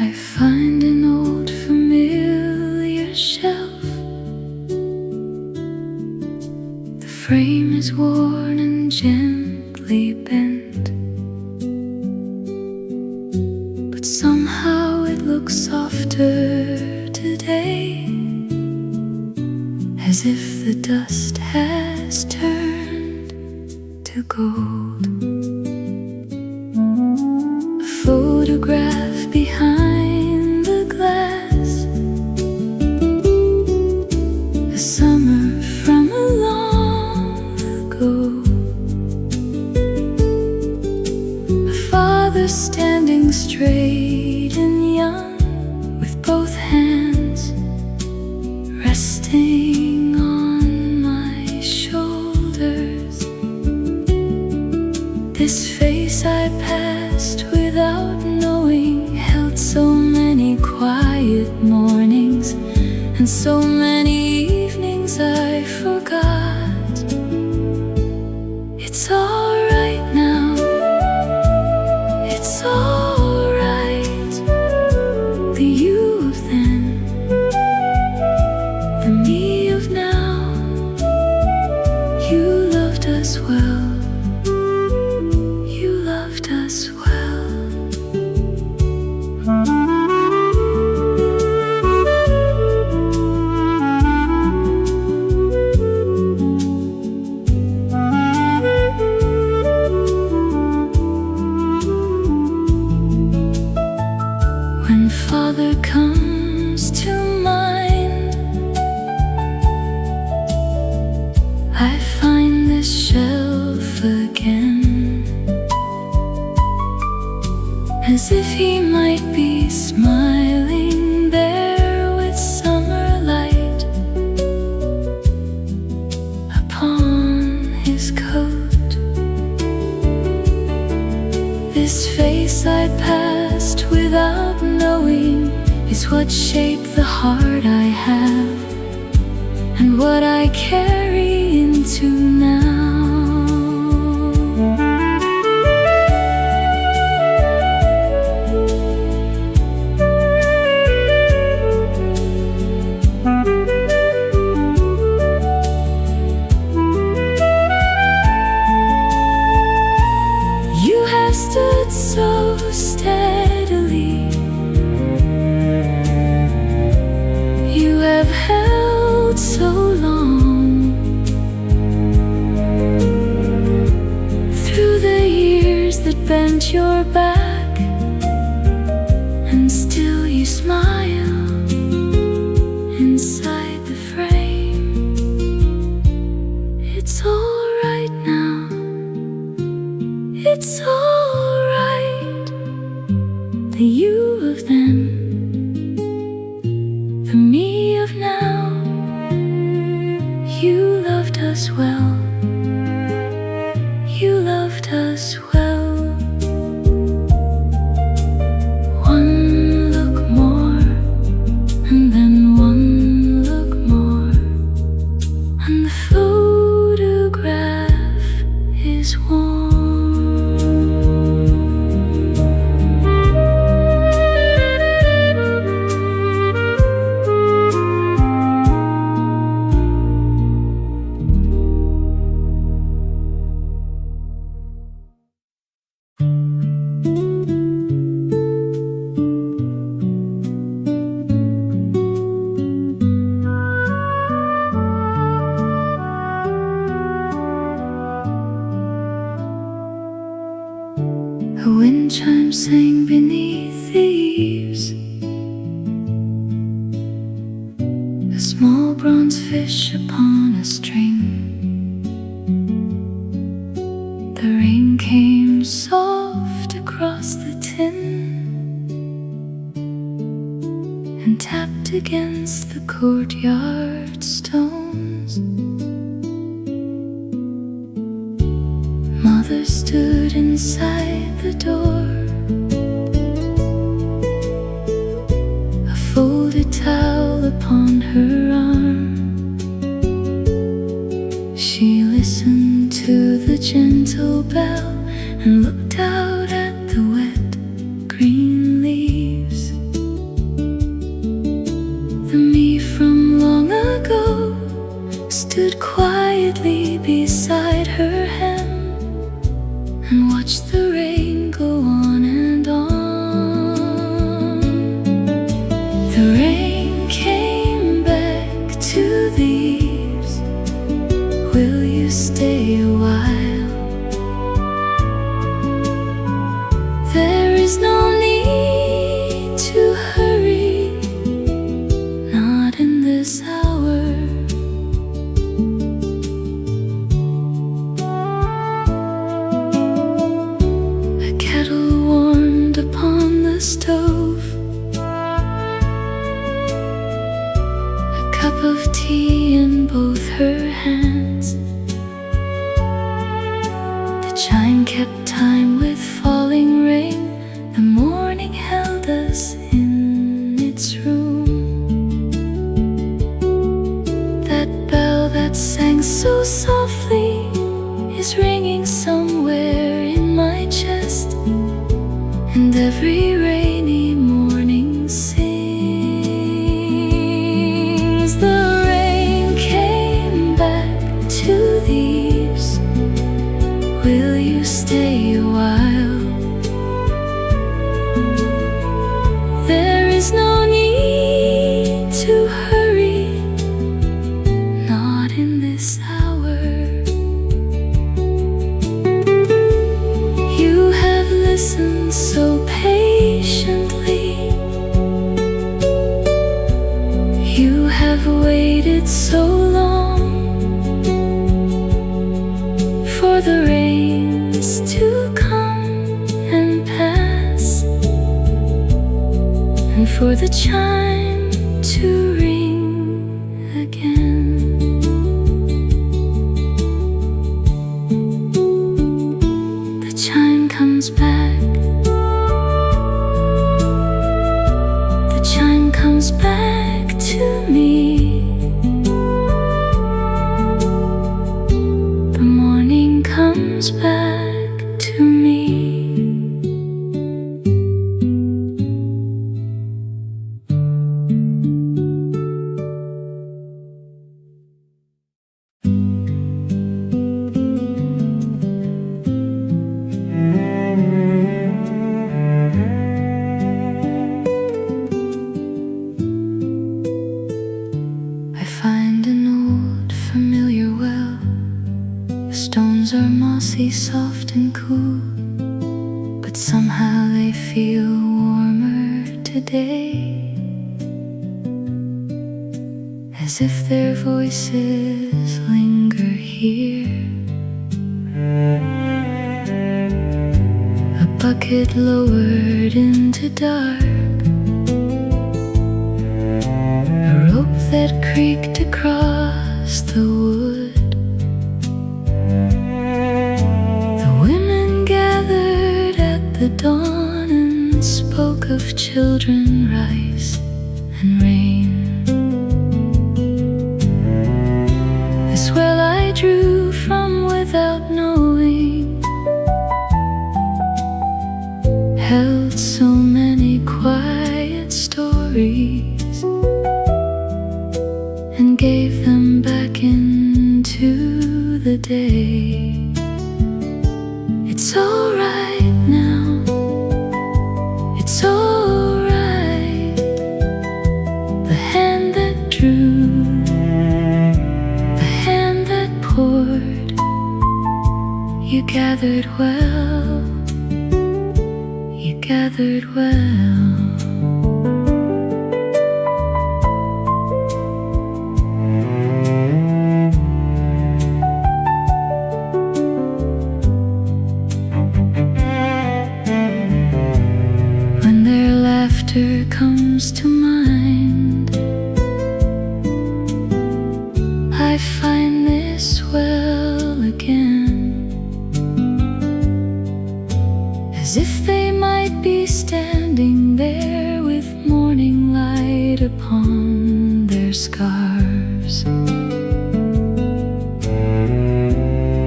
Speaker 2: I find an old familiar shelf. The frame is worn and gently bent, but somehow it looks softer today, as if the dust has turned to gold. A photograph behind the glass, a summer from a long ago. A father standing straight and young, with both hands resting on my shoulders. This face I passed without knowing held so many quiet mornings and so many evenings I forgot. It's alright now. It's alright. The you of then, the me of now. You loved us well. You loved us well. When Father comes to mind, as if he might be smiling there with summer light upon his coat. This face I passed without knowing is what shaped the heart I have and what I carry into now. You have stood so steadily. You have held so long. Through the years that bent your back, and still you smile inside the frame. It's all right now. It's all right. The you of then, the me of now. You loved us well. You loved us well. One look more, and then one look more, and the photograph is warm. A wind chime sang beneath the eaves. A small bronze fish upon a string. The rain came soft across the tin and tapped against the courtyard stones. Mother stood inside the door, a folded towel upon her arm. She listened to the gentle bell and looked out at the wet green leaves. The me from long ago stood quietly beside her hem and watch the rain go on and on. The rain came back to the eaves. Will you stay a while? There is no need to hurry, not in this hour. Stove, a cup of tea in both her hands. The chime kept time with falling rain. The morning held us in its room. That bell that sang so softly is ringing somewhere in my chest, and every rainy morning sings. The rain came back to the eaves. Will you stay a while? There is no need to hurry, not in this hour. You have listened so patiently. You have waited so long for the rains to come and pass. for the chime to ring again. The chime comes back. The chime comes back to me. The morning comes back to me. I find an old familiar well. The stones are mossy, soft and cool, but somehow they feel warmer today, as if their voices linger here. A bucket lowered into dark, a rope that creaked across the wood. The women gathered at the dawn and spoke of children, rice and rain. This well I drew from without knowing held so many quiet stories, and gave them back into the day. It's alright now, it's alright. The hand that drew, the hand that poured, you gathered well, you gathered well. When their laughter comes to mind, I find this well again, as if they might be standing there with morning light upon their scarves.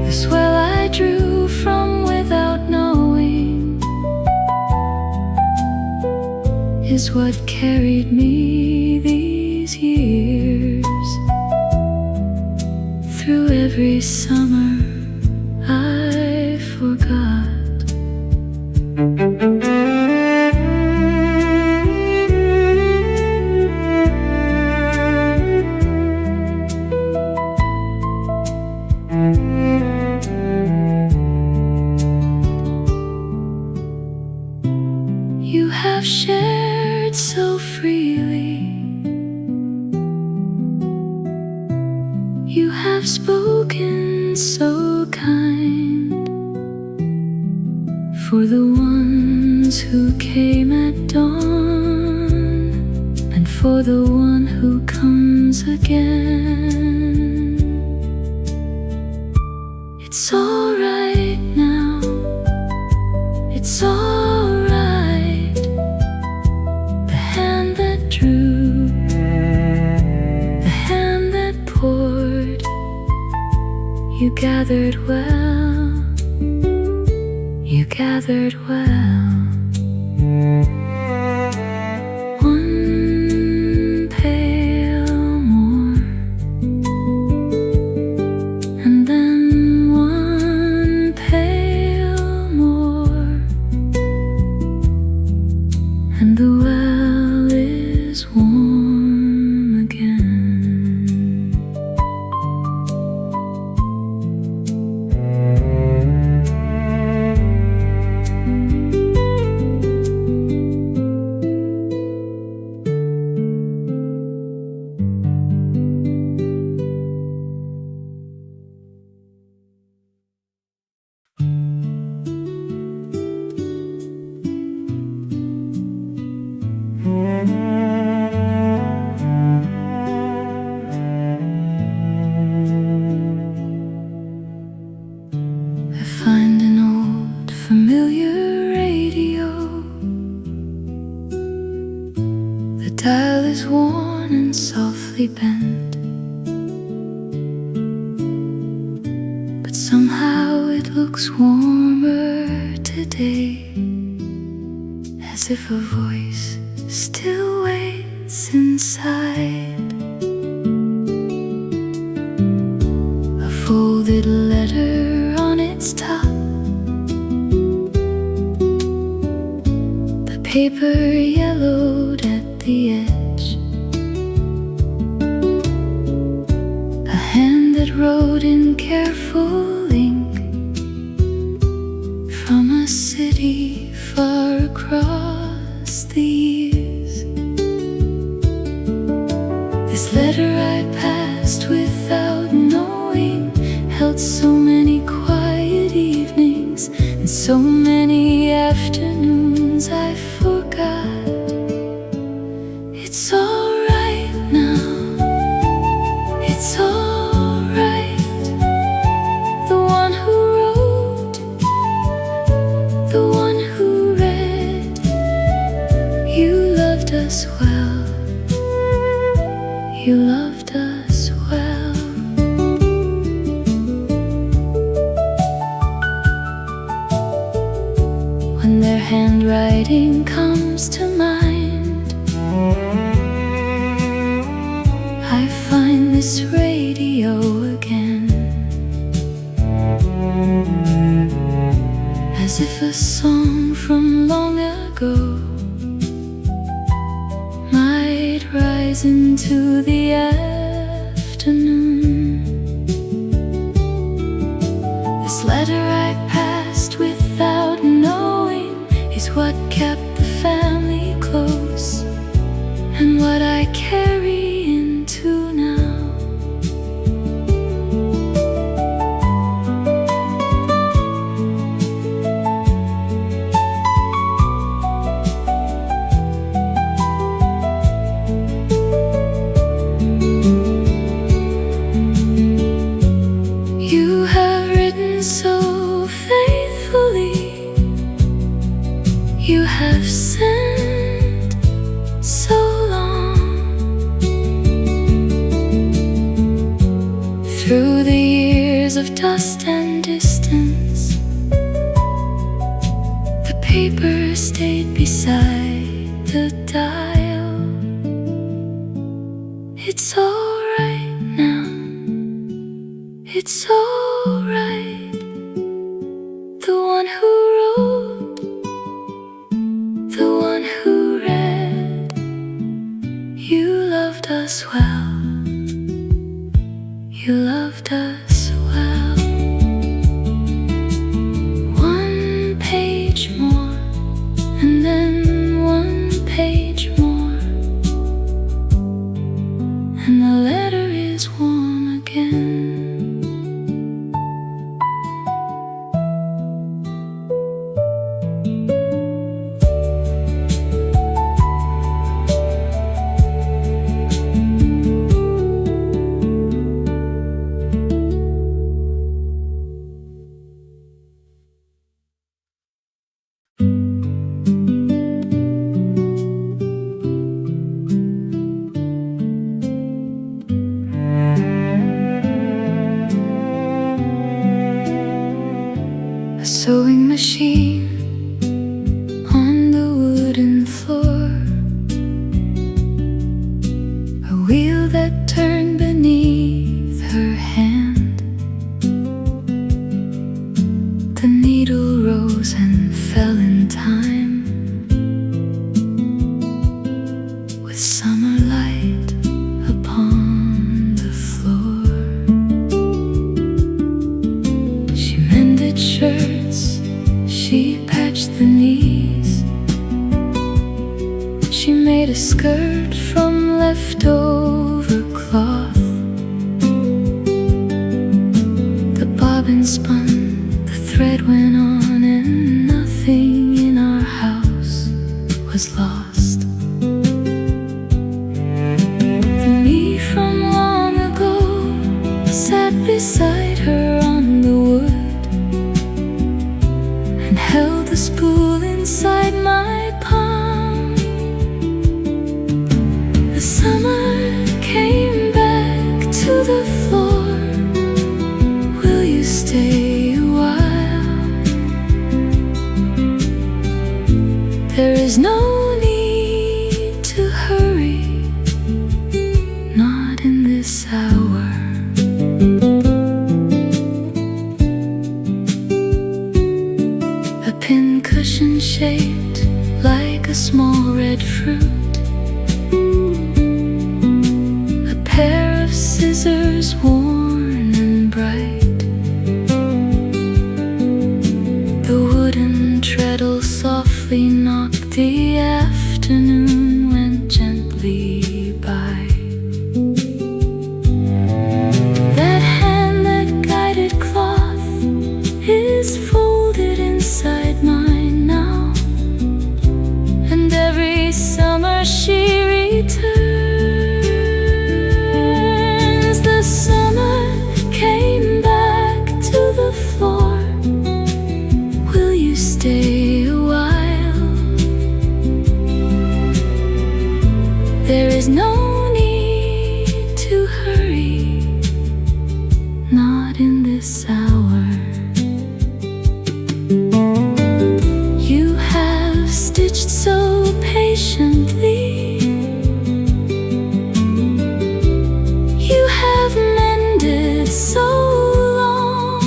Speaker 2: This well I drew from without knowing is what carried me these years. Through every summer I forgot. You have shared so freely, you have spoken so kind, for the ones who came at dawn, and for the one who comes again. It's alright now, it's alright. The hand that drew, the hand that poured, you gathered well, you gathered well. One pail more, and then one pail more, and the well is warm again. dial is worn and softly bent, but somehow it looks warmer today, as if a voice still waits inside. A folded letter on its top, the paper yellowed at the edge, a hand that wrote in careful ink from a city far across the years. This letter I passed without knowing held so many quiet evenings and so many afternoons I forgot. It's alright now, it's alright. The one who wrote, the one who read, you loved us well, you loved us well. When their handwriting comes to mind, I find this radio again, as if a song from long ago might rise into the afternoon. This letter I passed without knowing is what kept the family close, and what I carry into now. You have written so faithfully, you have sent so long. Through the years of dust and distance, the paper stayed beside the dial. It's alright now, it's alright. The one who wrote, the one who read, you loved us well, you loved us well. One page more, and then one page more, and the letter is warm again. A sewing machine on the wooden floor, a wheel that turned beneath her hand. The needle rose and fell in time with summer light upon the floor. She mended shirts, she patched the knees, she made a skirt from leftover cloth. The bobbin spun, the thread went on, and nothing in our house was lost. The me from long ago sat beside her on the wood and held the spool inside my palm. is no need to hurry, not in this hour. You have stitched so patiently, you have mended so long.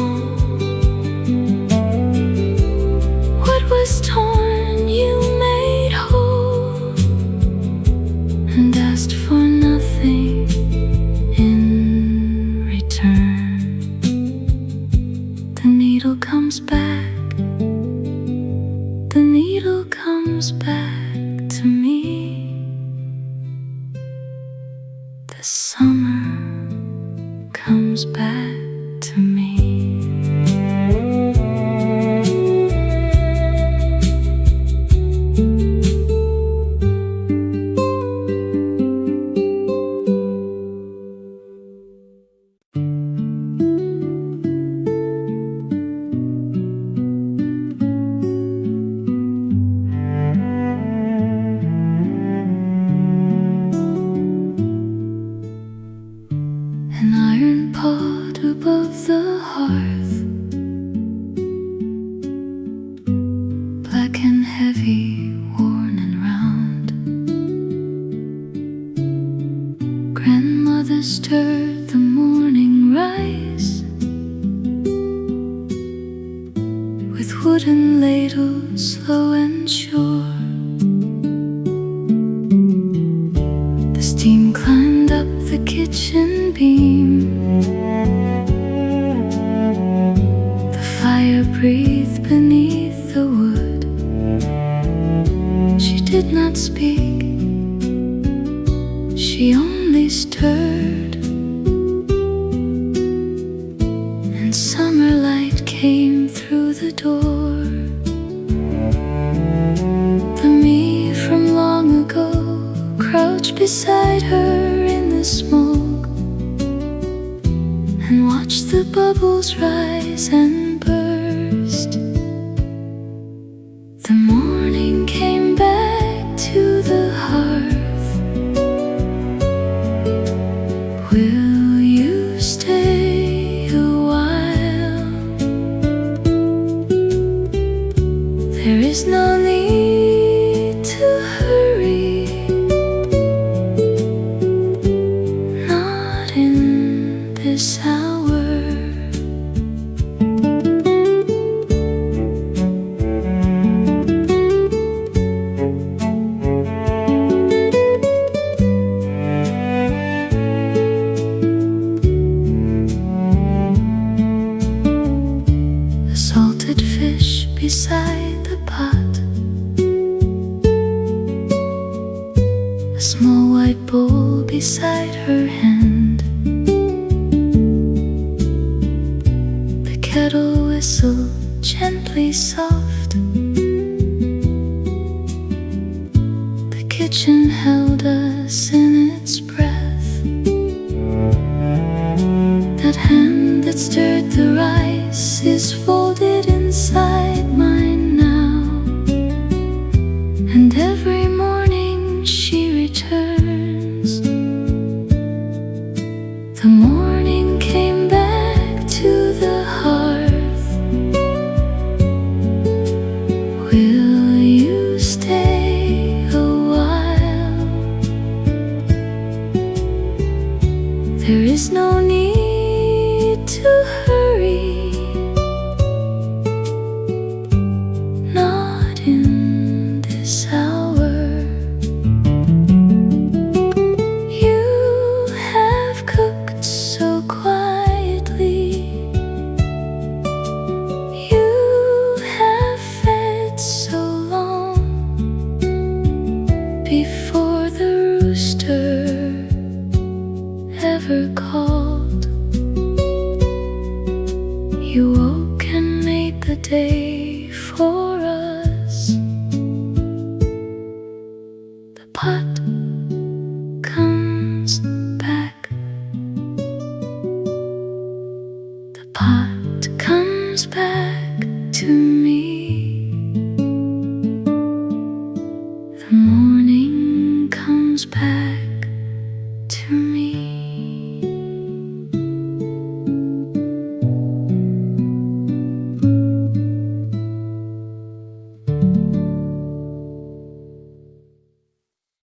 Speaker 2: What was torn you made whole, and asked for nothing in return. The needle comes back, the needle comes back to me. The summer comes back to me. An iron pot above the hearth, black and heavy, worn and round. Grandmother stirred the morning rice with wooden ladles, slow and sure. The steam climbed up the kitchen beam, the fire breathed beneath the wood. She did not speak, she only stirred, and summer light came through the door. The me from long ago crouched beside her in the smoke and watched the bubbles rise and burst. The morning came back to the hearth. Will you stay a while? There is no need to hurry, not in this hour. The salted fish beside the pot, a small white bowl beside her hand. The kettle whistled gently soft. The kitchen held us in its breath. That hand that stirred the rice is folded inside mine now, and every morning she returns. The morning came back to the hearth. Will you stay a while? There is no need to hurry, not in this hour. You have cooked so quietly, you have fed so long, before the rooster ever called. You woke and made the day for us. The pot comes back, the pot comes back to me. The morning comes back